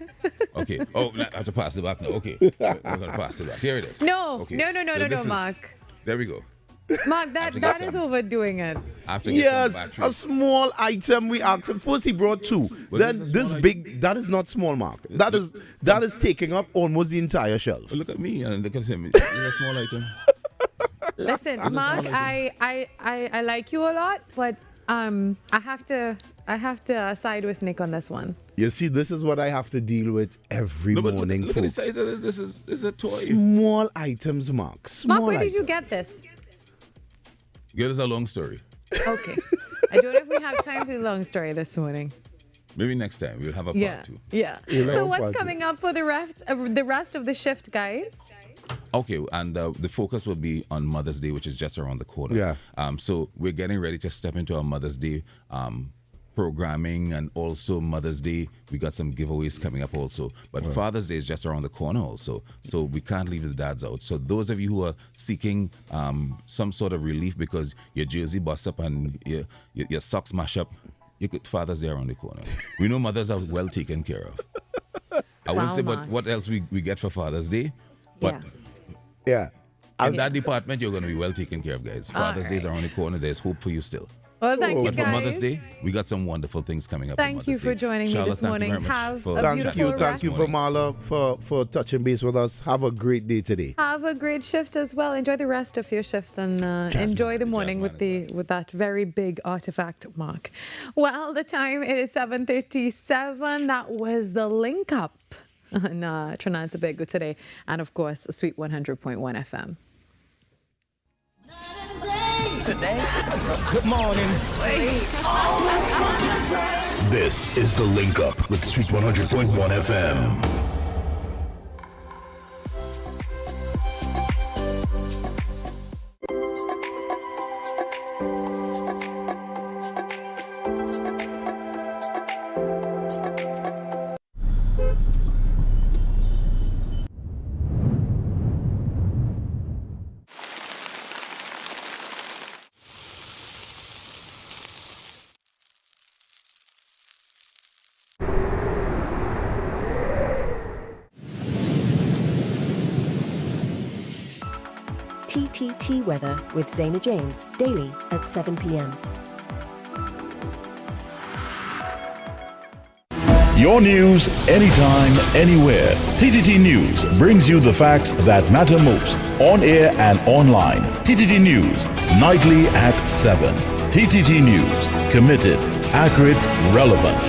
Okay. Oh, I have to pass it back now. Okay. We're going to pass it back. Here it is. No, okay. no, Mark. There we go. Mark, that is overdoing it. Yes, a small item we asked him. First he brought 2. Then this big, that is not small, Mark. That is taking up almost the entire shelf. Look at me and look at him. It's a small item. Listen, Mark, I like you a lot, but I have to side with Nick on this one. You see, this is what I have to deal with every morning, look folks. At the size of this. This is a toy. Small items, Mark. Mark, where did you get this? Give us a long story. Okay. I don't know if we have time for the long story this morning. Maybe next time we'll have a part 2. Yeah. So what's coming up for the rest of the shift, guys? Okay, and the focus will be on Mother's Day, which is just around the corner. Yeah. So we're getting ready to step into our Mother's Day programming, and also Mother's Day, we got some giveaways coming up also. But Father's Day is just around the corner also, so we can't leave the dads out. So those of you who are seeking some sort of relief because your jersey busts up and your socks mash up, you could Father's Day around the corner. We know mothers are well taken care of. I wouldn't say, but what else we get for Father's Day? But yeah. In that department, you're going to be well taken care of, guys. Father's Day is around the corner. There's hope for you still. Well, thank you, but guys. for Mother's Day, we got some wonderful things coming up. Thank you for joining me this morning. Have a beautiful rest. Thank you, Virmala, for touching base with us. Have a great day today. Have a great shift as well. Enjoy the rest of your shift and enjoy the morning with that very big artifact, Mark. Well, the time it is 7:37. That was the link up on Trinidad and Tobago today, and of course, Sweet 100.1 FM. Today, good morning, Sweet. This is The Link Up with Sweet 100.1 FM. TTT Weather with Zaina James, daily at 7 p.m. Your news, anytime, anywhere. TTT News brings you the facts that matter most, on air and online. TTT News, nightly at 7. TTT News, committed, accurate, relevant.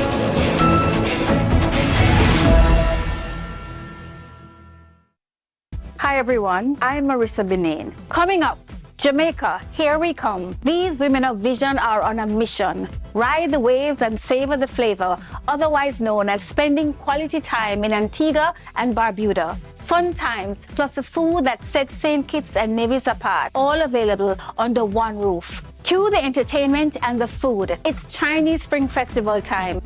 Hi everyone, I'm Marissa Benin. Coming up, Jamaica, here we come. These women of vision are on a mission. Ride the waves and savor the flavor, otherwise known as spending quality time in Antigua and Barbuda. Fun times, plus the food that sets St. Kitts and Nevis apart, all available under one roof. Cue the entertainment and the food. It's Chinese Spring Festival time.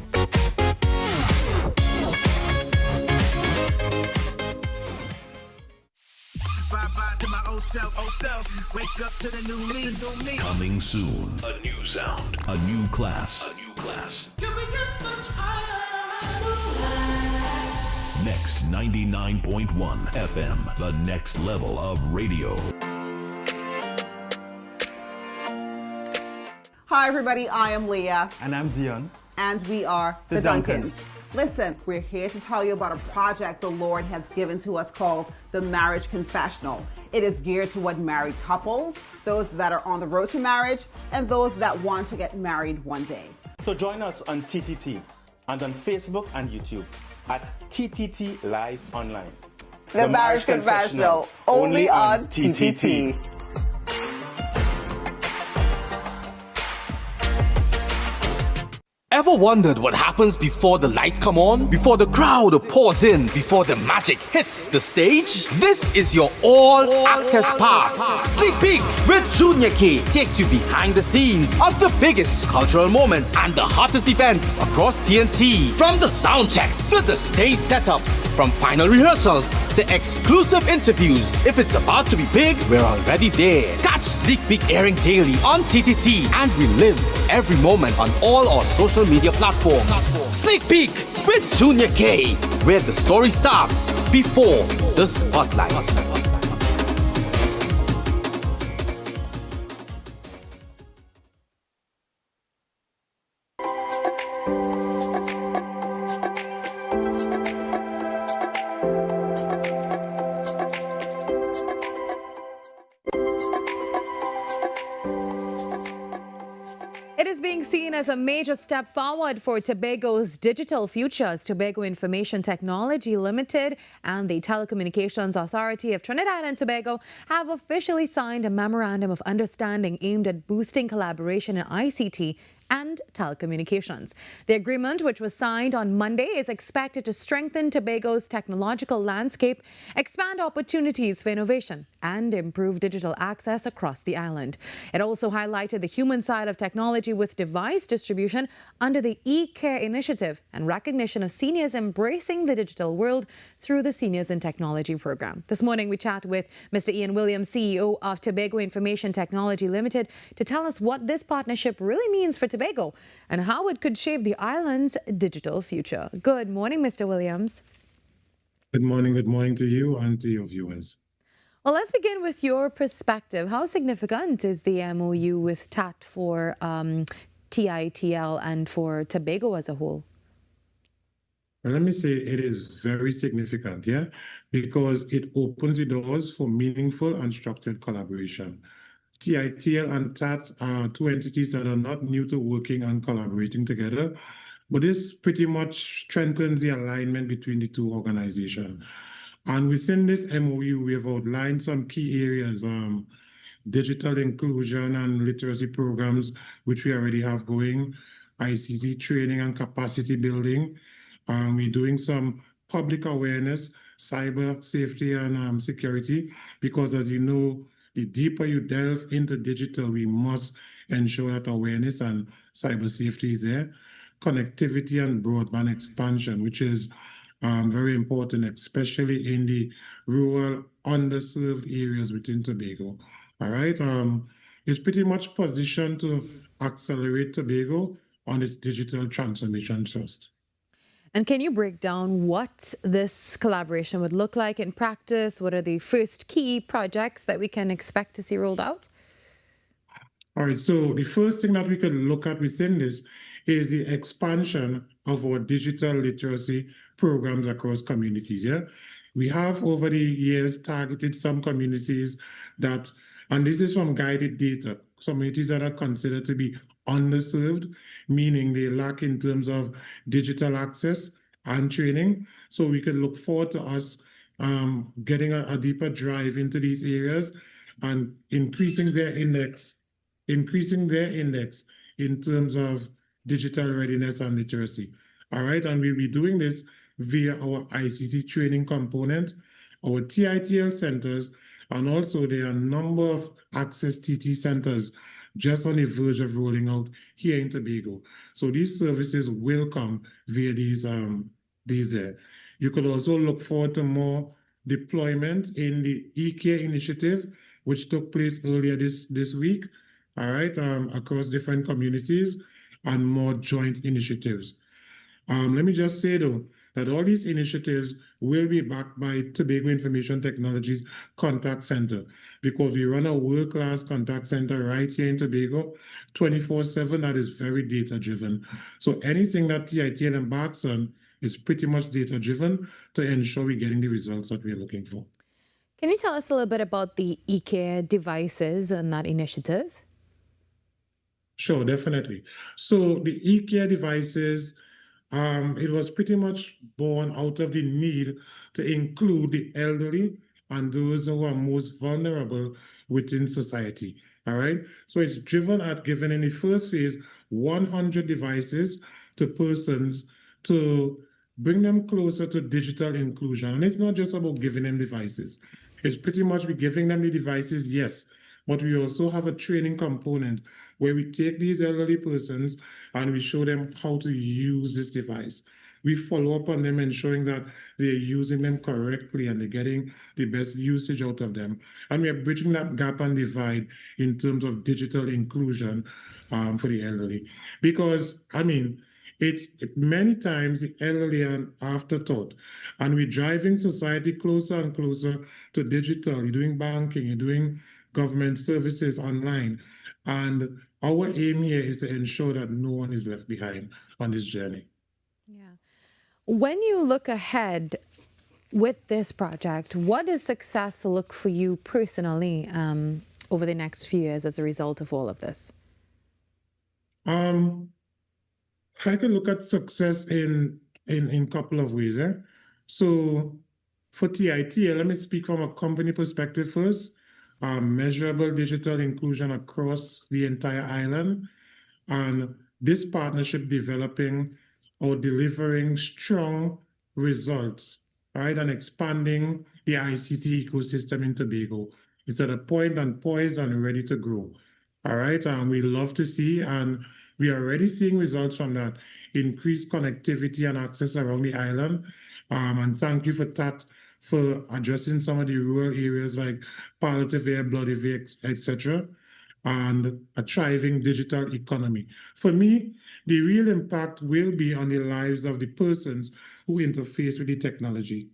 to my old self. Wake up to the new me. Coming soon. A new sound. A new class. A new class. Can we get much higher? Next 99.1 FM. The next level of radio. Hi everybody, I am Leah. And I'm Dion. And we are The Duncans. Listen, we're here to tell you about a project the Lord has given to us called the Marriage Confessional. It is geared toward married couples, those that are on the road to marriage, and those that want to get married one day. So join us on TTT and on Facebook and YouTube at TTT Live Online. The Marriage Confessional, only on TTT. Ever wondered what happens before the lights come on? Before the crowd pours in? Before the magic hits the stage? This is your all-access pass. Sneak Peek with Junior K takes you behind the scenes of the biggest cultural moments and the hottest events across TNT. From the sound checks to the stage setups, from final rehearsals to exclusive interviews. If it's about to be big, we're already there. Catch Sneak Peek airing daily on TTT and relive every moment on all our social media platforms. Sneak Peek with Junior K, where the story starts before the spotlight. It is being seen as a major step forward for Tobago's digital futures. Tobago Information Technology Limited and the Telecommunications Authority of Trinidad and Tobago have officially signed a memorandum of understanding aimed at boosting collaboration in ICT and telecommunications. The agreement, which was signed on Monday, is expected to strengthen Tobago's technological landscape, expand opportunities for innovation, and improve digital access across the island. It also highlighted the human side of technology with device distribution under the e-Care initiative and recognition of seniors embracing the digital world through the Seniors in Technology program. This morning, we chat with Mr. Ian Williams, CEO of Tobago Information Technology Limited, to tell us what this partnership really means for Tobago and how it could shape the island's digital future. Good morning, Mr. Williams. Good morning to you and to your viewers. Well, let's begin with your perspective. How significant is the MOU with TAT for TITL and for Tobago as a whole? Well, let me say it is very significant, because it opens the doors for meaningful and structured collaboration. TITL and TAT are two entities that are not new to working and collaborating together, but this pretty much strengthens the alignment between the two organizations. And within this MOU, we have outlined some key areas, digital inclusion and literacy programs, which we already have going, ICT training and capacity building. We're doing some public awareness, cyber safety and security, because as you know, the deeper you delve into digital, we must ensure that awareness and cyber safety is there. Connectivity and broadband expansion, which is very important, especially in the rural, underserved areas within Tobago. All right. It's pretty much positioned to accelerate Tobago on its digital transformation trust. And can you break down what this collaboration would look like in practice? What are the first key projects that we can expect to see rolled out? All right, so the first thing that we can look at within this is the expansion of our digital literacy programs across communities. We have over the years targeted some communities that, and this is from guided data, communities that are considered to be underserved, meaning they lack in terms of digital access and training. So we can look forward to us getting a deeper drive into these areas and increasing their index in terms of digital readiness and literacy. All right, and we'll be doing this via our ICT training component, our TITL centers, and also there are a number of access TT centers just on the verge of rolling out here in Tobago. So these services will come via these there. You could also look forward to more deployment in the eCare initiative, which took place earlier this week, all right, across different communities, and more joint initiatives. Let me just say, though, that all these initiatives will be backed by Tobago Information Technologies Contact Center, because we run a world-class contact center right here in Tobago, 24/7, that is very data-driven. So anything that TITL embarks on is pretty much data-driven to ensure we're getting the results that we're looking for. Can you tell us a little bit about the eCare devices and that initiative? Sure, definitely. So the eCare devices, it was pretty much born out of the need to include the elderly and those who are most vulnerable within society. All right. So it's driven at giving in the first phase 100 devices to persons to bring them closer to digital inclusion. And it's not just about giving them devices. It's pretty much we giving them the devices, yes, but we also have a training component where we take these elderly persons and we show them how to use this device. We follow up on them, ensuring that they're using them correctly and they're getting the best usage out of them. And we are bridging that gap and divide in terms of digital inclusion for the elderly. Because, I mean, many times the elderly are an afterthought, and we're driving society closer and closer to digital. You're doing banking, you're doing government services online. And our aim here is to ensure that no one is left behind on this journey. When you look ahead with this project, what does success look for you personally over the next few years as a result of all of this? I can look at success in a couple of ways. So for TITL, let me speak from a company perspective first. Measurable digital inclusion across the entire island, and this partnership developing or delivering strong results, right, and expanding the ICT ecosystem in Tobago. It's at a point and poised and ready to grow. All right, and we love to see, and we are already seeing results from that, increased connectivity and access around the island. And thank you for that, for addressing some of the rural areas like palliative care, bloody care, etc., and a thriving digital economy. For me, the real impact will be on the lives of the persons who interface with the technology.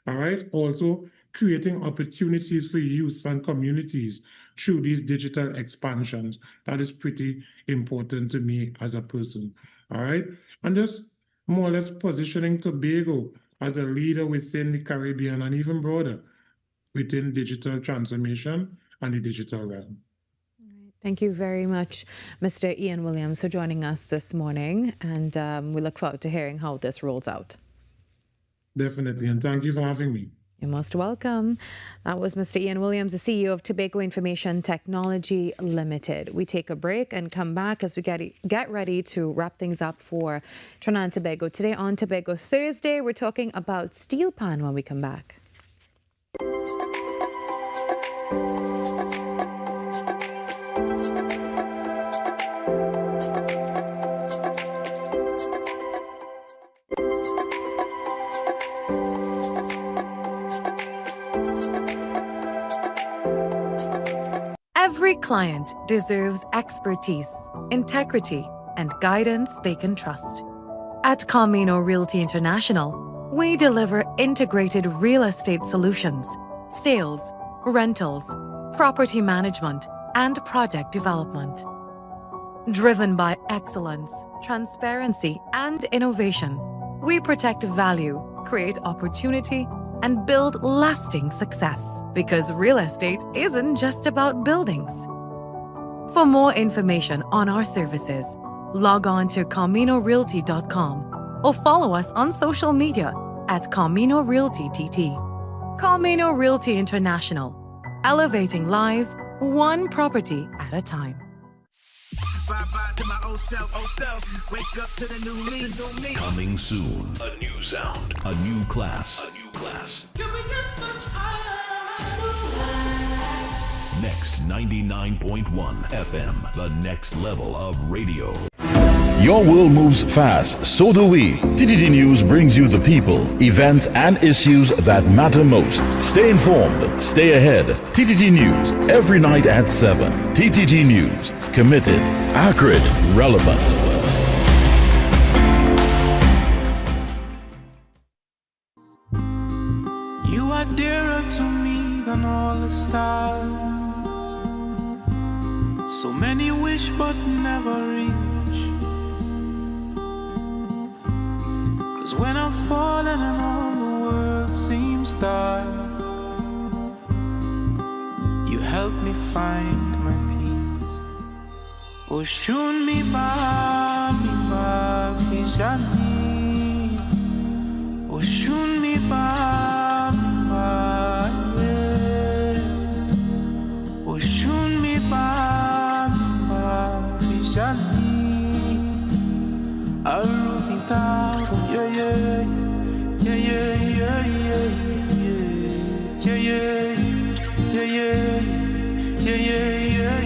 All right. Also, creating opportunities for youth and communities through these digital expansions. That is pretty important to me as a person. All right. And just more or less positioning Tobago as a leader within the Caribbean and even broader within digital transformation and the digital realm. Thank you very much, Mr. Ian Williams, for joining us this morning. And we look forward to hearing how this rolls out. Definitely. And thank you for having me. You're most welcome. That was Mr. Ian Williams, the CEO of Tobago Information Technology Limited. We take a break and come back as we get ready to wrap things up for Trinidad and Tobago. Today on Tobago Thursday, we're talking about steel pan when we come back. Every client deserves expertise, integrity, and guidance they can trust. At Camino Realty International, we deliver integrated real estate solutions, sales, rentals, property management, and project development. Driven by excellence, transparency, and innovation, we protect value, create opportunity, and build lasting success, because real estate isn't just about buildings. For more information on our services, log on to CaminoRealty.com or follow us on social media at Camino Realty TT. Camino Realty International, elevating lives one property at a time. Bye-bye to my old self. Wake up to the new me. Coming soon. A new sound. A new class. Can we get much higher? Next 99.1 FM. The next level of radio. Your world moves fast, so do we. TTT News brings you the people, events, and issues that matter most. Stay informed, stay ahead. TTT News, every night at 7. TTT News, committed, accurate, relevant. You are dearer to me than all the stars. So many wish but never reach. 'Cause when I'm falling and all the world seems dark, you help me find my peace. Oh, shun mi ba fishani. Oh, shun mi ba yeah. Oh, shun mi ba fishani. Arubita, yeah, yeah, yeah, yeah, yeah, yeah, yeah, yeah, yeah, yeah, yeah, yeah,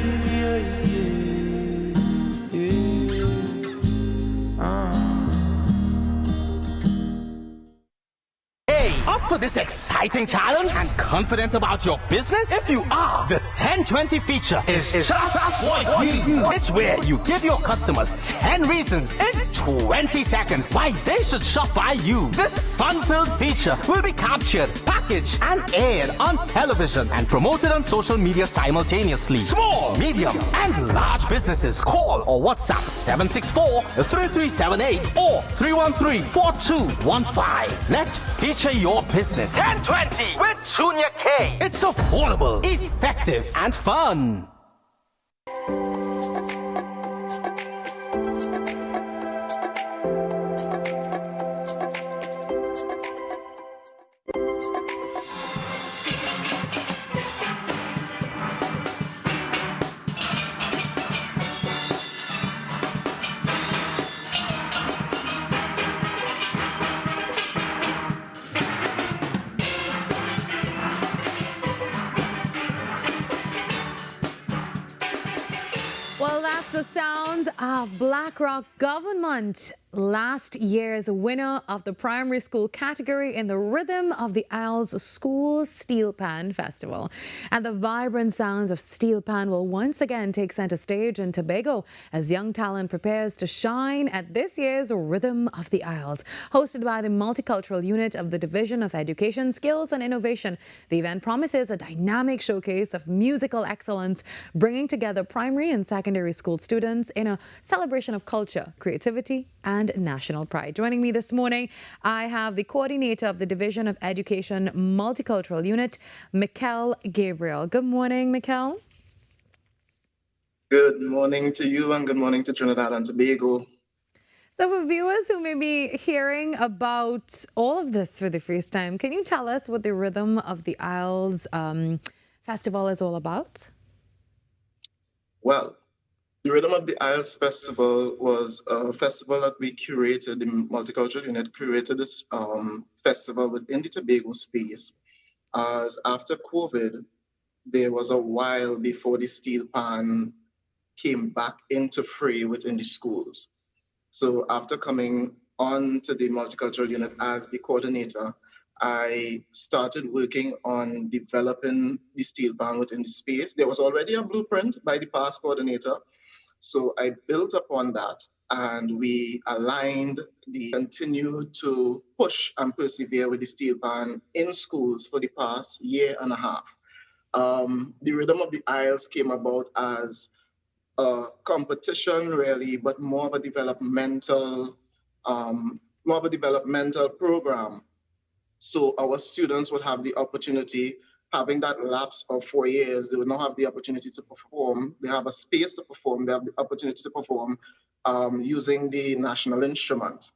Up for this exciting challenge and confident about your business? If you are, the 10-20 feature is just what we do. It's where you give your customers 10 reasons in 20 seconds why they should shop by you. This fun-filled feature will be captured, packaged, and aired on television and promoted on social media simultaneously. Small, medium, and large businesses call or WhatsApp 764-3378 or 313-4215. Let's feature your business. 1020 with Junior K. It's affordable, effective, and fun. The sound of Blackrock Government, last year's winner of the primary school category in the Rhythm of the Isles School Steel Pan Festival. And the vibrant sounds of Steel Pan will once again take center stage in Tobago as young talent prepares to shine at this year's Rhythm of the Isles. Hosted by the Multicultural Unit of the Division of Education, Skills and Innovation, the event promises a dynamic showcase of musical excellence, bringing together primary and secondary school students in a celebration of culture, creativity, and national pride. Joining me this morning, I have the coordinator of the Division of Education Multicultural Unit, Mikel Gabriel. Good morning, Mikel. Good morning to you and good morning to Trinidad and Tobago. So for viewers who may be hearing about all of this for the first time, can you tell us what the Rhythm of the Isles Festival is all about? Well, the Rhythm of the Isles Festival was a festival that we curated, the Multicultural Unit curated this festival within the Tobago space. As after COVID, there was a while before the steel pan came back into fray within the schools. So after coming on to the Multicultural Unit as the coordinator, I started working on developing the steel pan within the space. There was already a blueprint by the past coordinator. So I built upon that and we aligned the continue to push and persevere with the steel pan in schools for the past year and a half. The Rhythm of the Isles came about as a competition really, but more of a developmental program. So our students would have the opportunity, having that lapse of 4 years, they would not have the opportunity to perform. They have a space to perform. They have the opportunity to perform using the national instrument,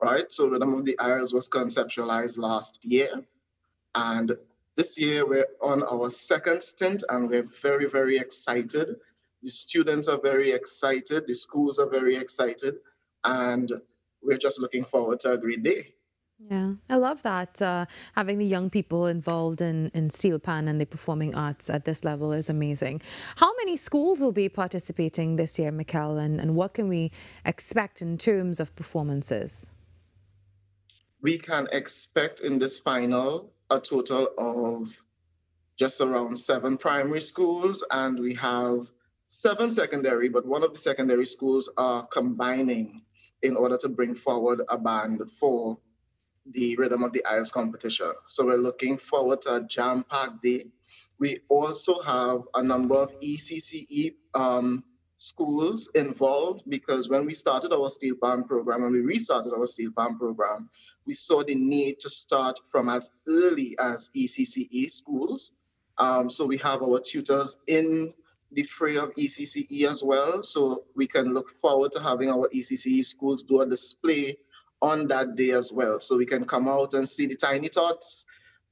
right? So Rhythm of the Isles was conceptualized last year. And this year we're on our second stint and we're very, very excited. The students are very excited. The schools are very excited. And we're just looking forward to a great day. Yeah, I love that. Having the young people involved in steel pan and the performing arts at this level is amazing. How many schools will be participating this year, Mikkel, and what can we expect in terms of performances? We can expect in this final a total of just around 7 primary schools, and we have 7 secondary, but one of the secondary schools are combining in order to bring forward a band for the Rhythm of the Isles competition. So we're looking forward to a jam-packed day. We also have a number of ECCE schools involved, because when we started our steel band program and we restarted our steel band program, we saw the need to start from as early as ECCE schools. So we have our tutors in the fray of ECCE as well. So we can look forward to having our ECCE schools do a display on that day as well. So we can come out and see the tiny tots,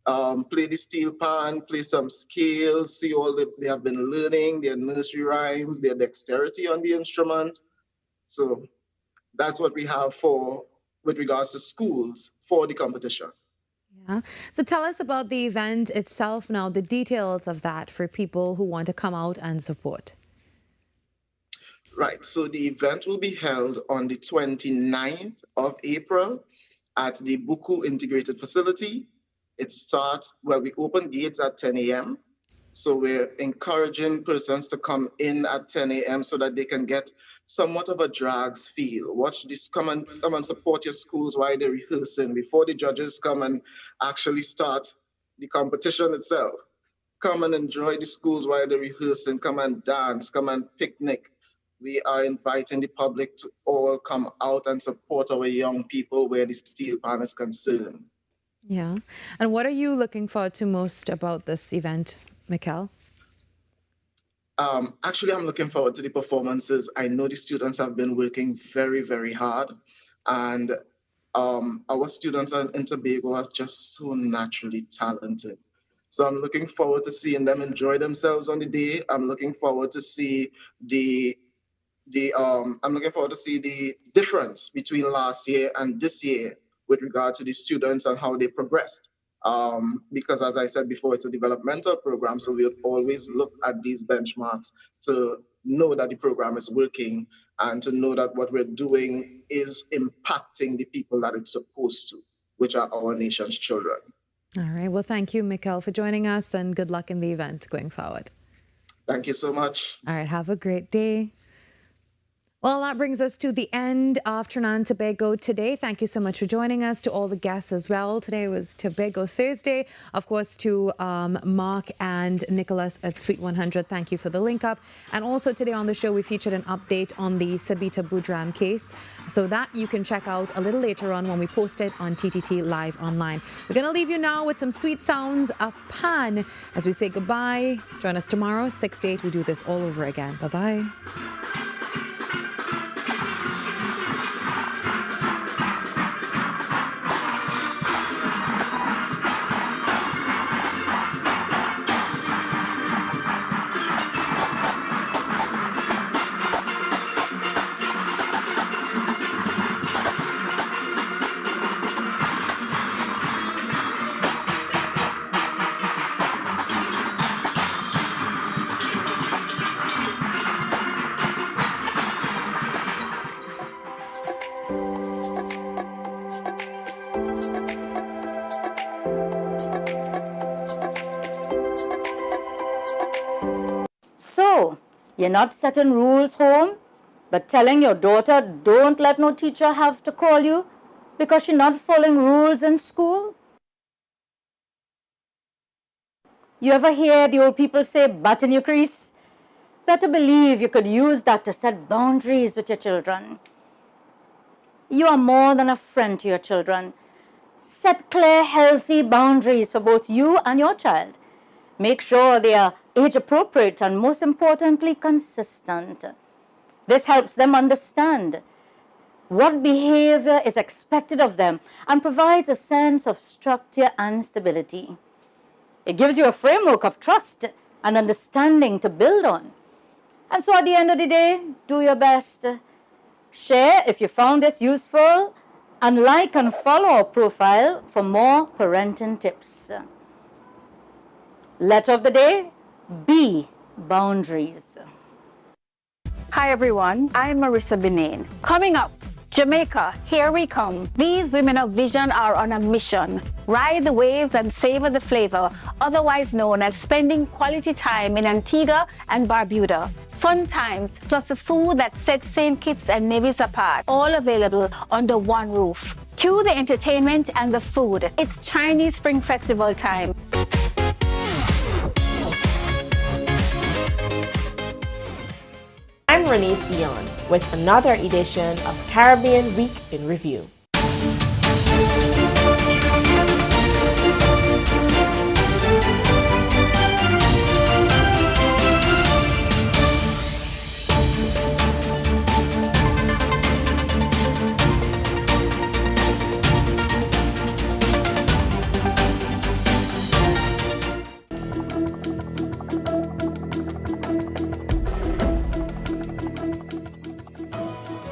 play the steel pan, play some scales, see all that they have been learning, their nursery rhymes, their dexterity on the instrument. So that's what we have for with regards to schools for the competition. Yeah. So tell us about the event itself now, the details of that for people who want to come out and support. Right, so the event will be held on the 29th of April at the Buku Integrated Facility. It starts, well, we open gates at 10 a.m. So we're encouraging persons to come in at 10 a.m. so that they can get somewhat of a drags feel. Watch this, come and support your schools while they're rehearsing before the judges come and actually start the competition itself. Come and enjoy the schools while they're rehearsing, come and dance, come and picnic. We are inviting the public to all come out and support our young people where the steel pan is concerned. Yeah. And what are you looking forward to most about this event, Mikkel? Actually, I'm looking forward to the performances. I know the students have been working very, very hard. And our students in Tobago are just so naturally talented. So I'm looking forward to seeing them enjoy themselves on the day. I'm looking forward to see the difference between last year and this year with regard to the students and how they progressed. Because as I said before, it's a developmental program, so we'll always look at these benchmarks to know that the program is working and to know that what we're doing is impacting the people that it's supposed to, which are our nation's children. All right. Well, thank you, Mikkel, for joining us, and good luck in the event going forward. Thank you so much. All right. Have a great day. Well, that brings us to the end of Trinidad and Tobago Today. Thank you so much for joining us, to all the guests as well. Today was Tobago Thursday. Of course, to Mark and Nicholas at Suite 100, thank you for the link up. And also today on the show, we featured an update on the Sabita Budram case. So that you can check out a little later on when we post it on TTT Live Online. We're going to leave you now with some sweet sounds of pan as we say goodbye. Join us tomorrow, 6 to 8. We do this all over again. Bye-bye. So, you're not setting rules home, but telling your daughter, don't let no teacher have to call you because she's not following rules in school? You ever hear the old people say, butt in your crease? Better believe you could use that to set boundaries with your children. You are more than a friend to your children. Set clear, healthy boundaries for both you and your child. Make sure they are age appropriate and, most importantly, consistent. This helps them understand what behavior is expected of them and provides a sense of structure and stability. It gives you a framework of trust and understanding to build on. And so at the end of the day, do your best. Share if you found this useful And like and follow our profile for more parenting tips. Letter of the day, B, boundaries. Hi everyone, I'm Marissa Benin. Coming up, Jamaica, here we come. These women of vision are on a mission. Ride the waves and savor the flavor, otherwise known as spending quality time in Antigua and Barbuda. Fun times, plus the food that sets St. Kitts and Nevis apart, all available under one roof. Cue the entertainment and the food. It's Chinese Spring Festival time. I'm Renee Sion with another edition of Caribbean Week in Review.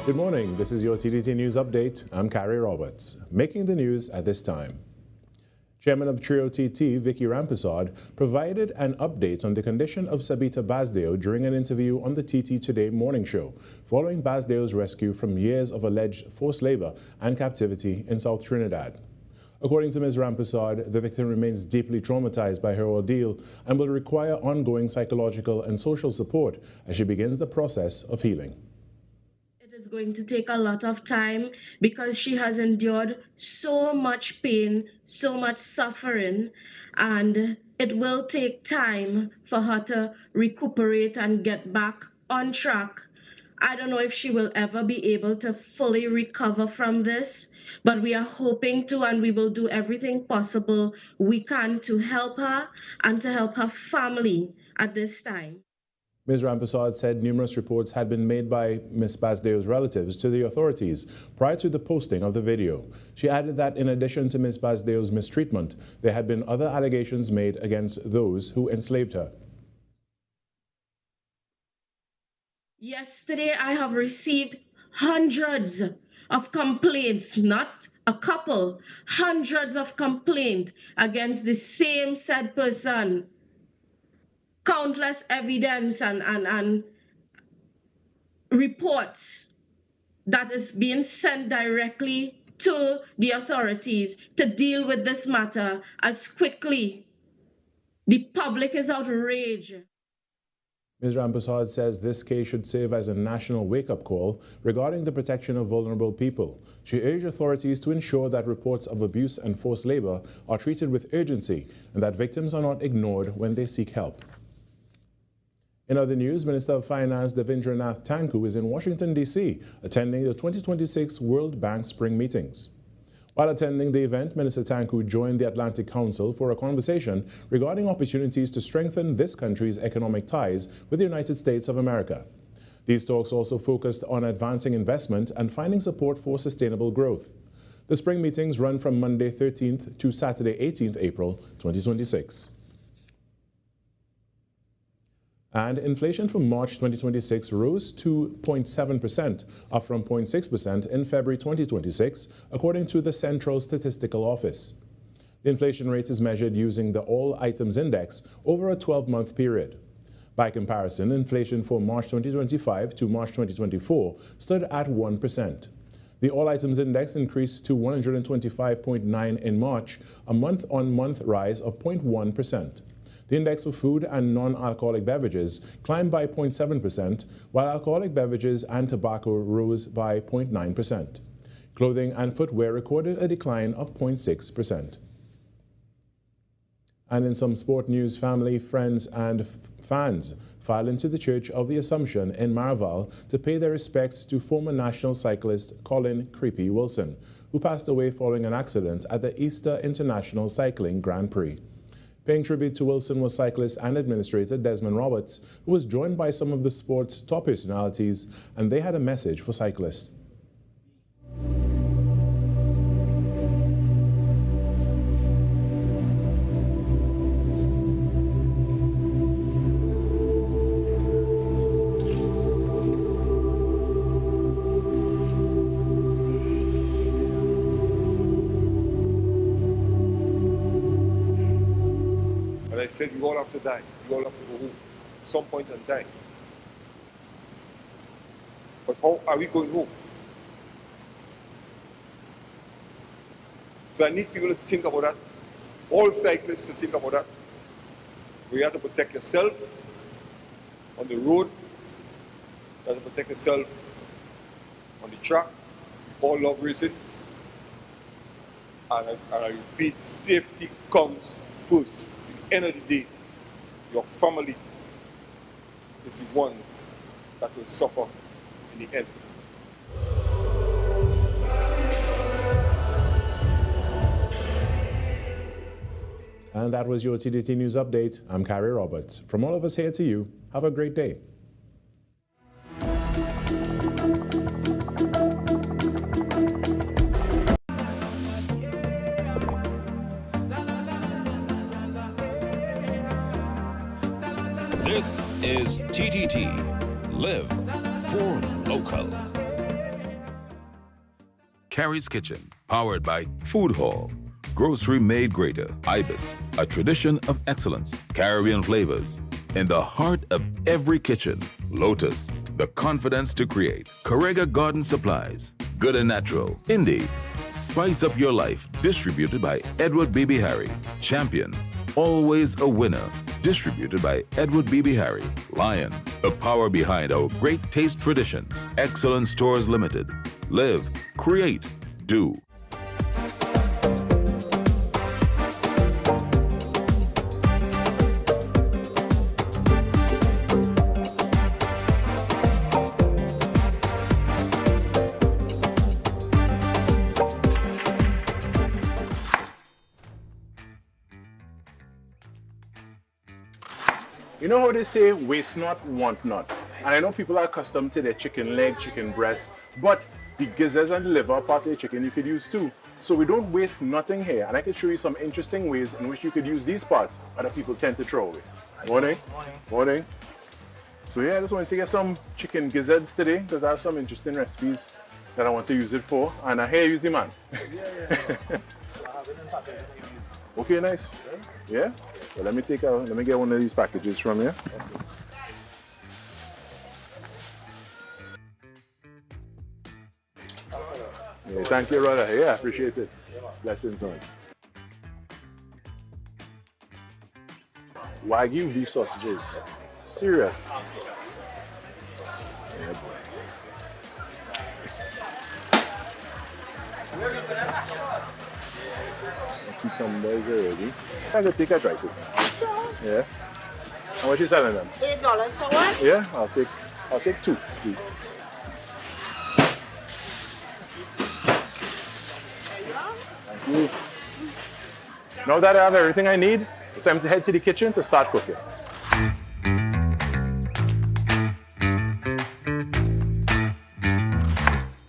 Good morning, this is your TTT News Update. I'm Carrie Roberts. Making the news at this time. Chairman of Trio TT, Vicky Rampersad, provided an update on the condition of Sabita Budram during an interview on the TT Today morning show, following Budram's rescue from years of alleged forced labor and captivity in South Trinidad. According to Ms. Rampersad, the victim remains deeply traumatized by her ordeal and will require ongoing psychological and social support as she begins the process of healing. It's going to take a lot of time because she has endured so much pain, so much suffering, and it will take time for her to recuperate and get back on track. I don't know if she will ever be able to fully recover from this, but we are hoping to, and we will do everything possible we can to help her and to help her family at this time. Ms. Rampersad said numerous reports had been made by Ms. Budram's relatives to the authorities prior to the posting of the video. She added that in addition to Ms. Budram's mistreatment, there had been other allegations made against those who enslaved her. Yesterday, I have received hundreds of complaints, not a couple, hundreds of complaints against the same said person. Countless evidence and reports that is being sent directly to the authorities to deal with this matter as quickly. The public is outraged. Ms. Rampersad says this case should serve as a national wake-up call regarding the protection of vulnerable people. She urged authorities to ensure that reports of abuse and forced labor are treated with urgency and that victims are not ignored when they seek help. In other news, Minister of Finance Devendranath Tanku is in Washington, D.C., attending the 2026 World Bank Spring Meetings. While attending the event, Minister Tanku joined the Atlantic Council for a conversation regarding opportunities to strengthen this country's economic ties with the United States of America. These talks also focused on advancing investment and finding support for sustainable growth. The spring meetings run from Monday 13th to Saturday 18th April 2026. And inflation for March 2026 rose to 0.7%, up from 0.6% in February 2026, according to the Central Statistical Office. The inflation rate is measured using the All Items Index over a 12-month period. By comparison, inflation for March 2025 to March 2024 stood at 1%. The All Items Index increased to 125.9 in March, a month-on-month rise of 0.1%. The index for food and non-alcoholic beverages climbed by 0.7%, while alcoholic beverages and tobacco rose by 0.9%. Clothing and footwear recorded a decline of 0.6%. And in some sport news, family, friends, and fans filed into the Church of the Assumption in Maraval to pay their respects to former national cyclist Colin Wilson, who passed away following an accident at the Easter International Cycling Grand Prix. Paying tribute to Wilson was cyclist and administrator Desmond Roberts, who was joined by some of the sport's top personalities, and they had a message for cyclists. And I said, you all have to die. You all have to go home at some point in time. But how are we going home? So I need people to think about that. All cyclists to think about that. You have to protect yourself on the road. You have to protect yourself on the track. We all love racing. And I repeat, safety comes first. At the end of the day, your family is the ones that will suffer in the end. And that was your TTT News Update. I'm Carrie Roberts. From all of us here to you, have a great day. This is TTT. Live for local. Carrie's Kitchen, powered by Food Hall. Grocery made greater. Ibis, a tradition of excellence. Caribbean flavors. In the heart of every kitchen. Lotus, the confidence to create. Correga Garden Supplies. Good and natural. Indie, spice up your life. Distributed by Edward B.B. Harry. Champion, always a winner. Distributed by Edward B.B. Harry. Lion, the power behind our great taste traditions. Excellent Stores Limited. Live, create, do. You know how they say, waste not, want not. And I know people are accustomed to their chicken leg, chicken breast, but the gizzards and the liver part of the chicken you could use too. So we don't waste nothing here. And I can show you some interesting ways in which you could use these parts other people tend to throw away. Morning. Morning. Morning. So yeah, I just wanted to get some chicken gizzards today because I have some interesting recipes that I want to use it for. And I hear you use the man. Okay, nice. Yeah? So let me get one of these packages from you. Yeah, thank you, brother. Yeah, appreciate it. Blessings on. Wagyu beef sausages. Serious. Yeah, boy. Cucumbers already. I'm gonna take a dry cook. Yeah. How much you selling them? $8 for one? Yeah, I'll take two, please. Thank you. Now that I have everything I need, it's time to head to the kitchen to start cooking.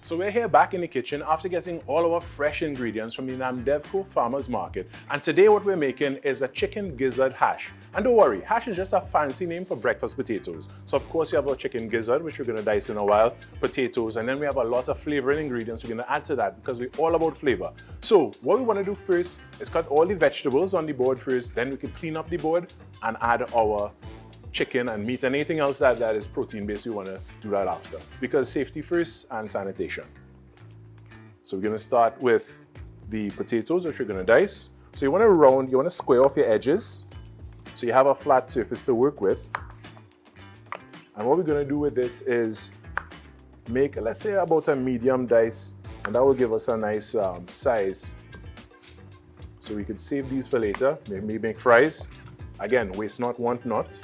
So we're here back in the kitchen after getting all our fresh ingredients from the Namdevco Farmers Market. And today what we're making is a chicken gizzard hash. And don't worry, hash is just a fancy name for breakfast potatoes. So of course you have our chicken gizzard, which we're gonna dice in a while, potatoes, and then we have a lot of flavoring ingredients we're gonna add to that because we're all about flavor. So what we wanna do first is cut all the vegetables on the board first, then we can clean up the board and add our chicken and meat and anything else that is protein based, you want to do that after because safety first and sanitation. So we're going to start with the potatoes, which we're going to dice. So you want to square off your edges so you have a flat surface to work with. And what we're going to do with this is make, let's say, about a medium dice, and that will give us a nice size. So we could save these for later, maybe make fries. Again, waste not, want not.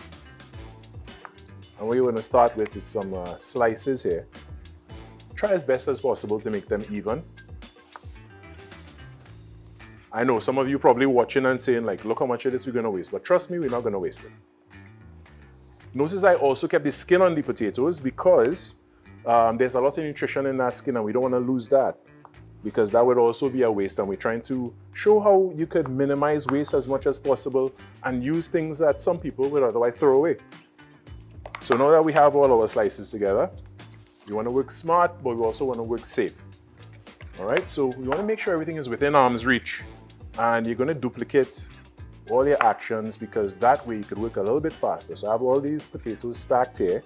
And what you want to start with is some slices here. Try as best as possible to make them even. I know some of you probably watching and saying like, look how much of this we're going to waste. But trust me, we're not going to waste it. Notice I also kept the skin on the potatoes because there's a lot of nutrition in that skin and we don't want to lose that because that would also be a waste. And we're trying to show how you could minimize waste as much as possible and use things that some people would otherwise throw away. So now that we have all our slices together, we want to work smart, but we also want to work safe. All right, so we want to make sure everything is within arm's reach. And you're going to duplicate all your actions, because that way you could work a little bit faster. So I have all these potatoes stacked here.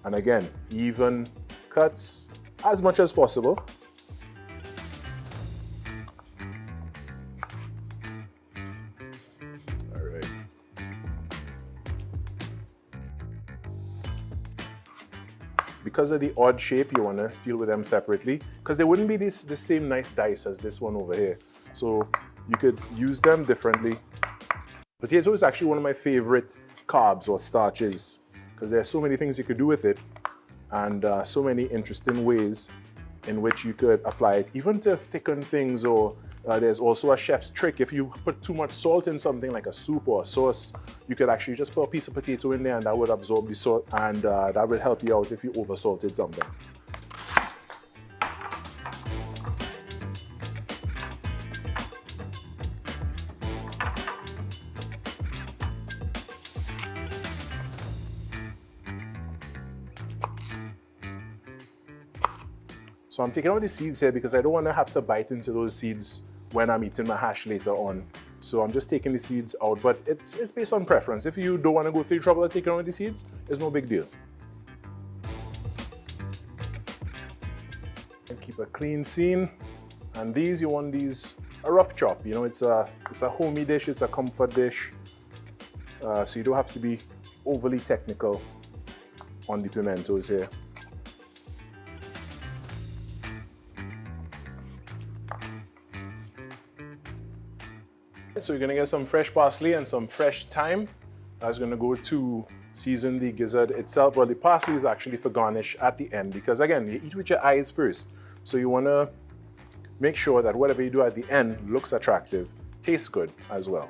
And again, even cuts as much as possible. All right. Because of the odd shape, you want to deal with them separately, because they wouldn't be the same nice dice as this one over here. So you could use them differently. Potato is actually one of my favorite carbs or starches, because there are so many things you could do with it, and so many interesting ways in which you could apply it, even to thicken things. Or there's also a chef's trick. If you put too much salt in something like a soup or a sauce, you could actually just put a piece of potato in there, and that would absorb the salt, and that would help you out if you over salted something. So I'm taking out the seeds here because I don't want to have to bite into those seeds when I'm eating my hash later on. So I'm just taking the seeds out, but it's based on preference. If you don't want to go through the trouble of taking out the seeds, it's no big deal. And keep a clean scene. And these, you want these a rough chop. You know, it's a homey dish, it's a comfort dish. So you don't have to be overly technical on the pimentos here. So you're gonna get some fresh parsley and some fresh thyme. That's gonna go to season the gizzard itself. Well, the parsley is actually for garnish at the end, because again, you eat with your eyes first. So you wanna make sure that whatever you do at the end looks attractive, tastes good as well.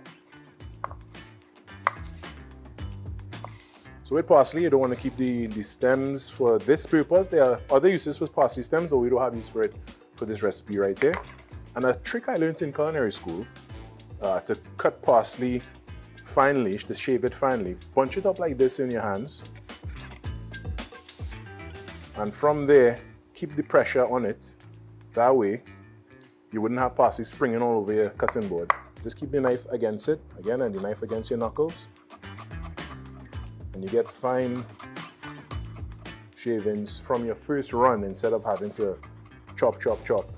So with parsley, you don't wanna keep the stems for this purpose. There are other uses for parsley stems, but we don't have use for it for this recipe right here. And a trick I learned in culinary school, to cut parsley finely, to shave it finely, bunch it up like this in your hands, and from there keep the pressure on it. That way you wouldn't have parsley springing all over your cutting board. Just keep the knife against it again, and the knife against your knuckles, and you get fine shavings from your first run instead of having to chop, chop, chop.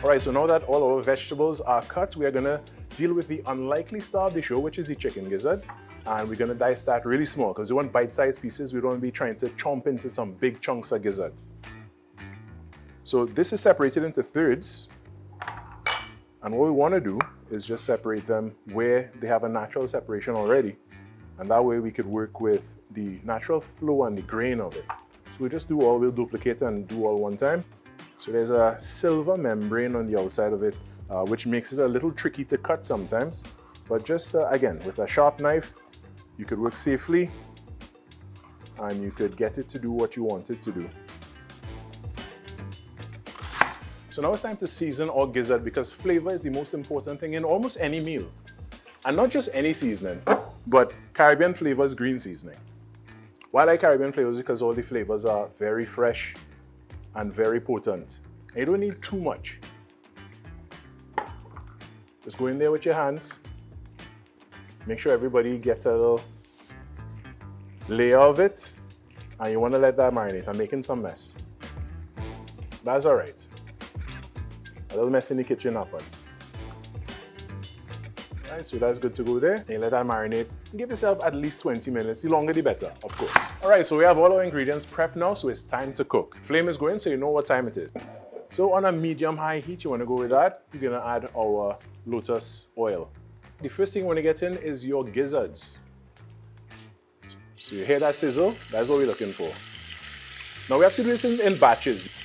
All right, so now that all our vegetables are cut, we are gonna deal with the unlikely star of the show, which is the chicken gizzard. And we're gonna dice that really small, because we want bite-sized pieces. We don't wanna be trying to chomp into some big chunks of gizzard. So this is separated into thirds. And what we wanna do is just separate them where they have a natural separation already. And that way we could work with the natural flow and the grain of it. So we'll duplicate and do all one time. So there's a silver membrane on the outside of it, which makes it a little tricky to cut sometimes. But just, again, with a sharp knife, you could work safely, and you could get it to do what you want it to do. So now it's time to season our gizzard, because flavor is the most important thing in almost any meal. And not just any seasoning, but Caribbean flavors, green seasoning. Why I like Caribbean flavors? Because all the flavors are very fresh and very potent. And you don't need too much. Just go in there with your hands. Make sure everybody gets a little layer of it, and you want to let that marinate. I'm making some mess. That's all right. A little mess in the kitchen happens. All right, so that's good to go there. And you let that marinate. Give yourself at least 20 minutes. The longer the better, of course. All right, so we have all our ingredients prepped now, so it's time to cook. Flame is going, so you know what time it is. So on a medium-high heat, you want to go with that. You're going to add our lotus oil. The first thing you want to get in is your gizzards. So you hear that sizzle? That's what we're looking for. Now we have to do this in batches.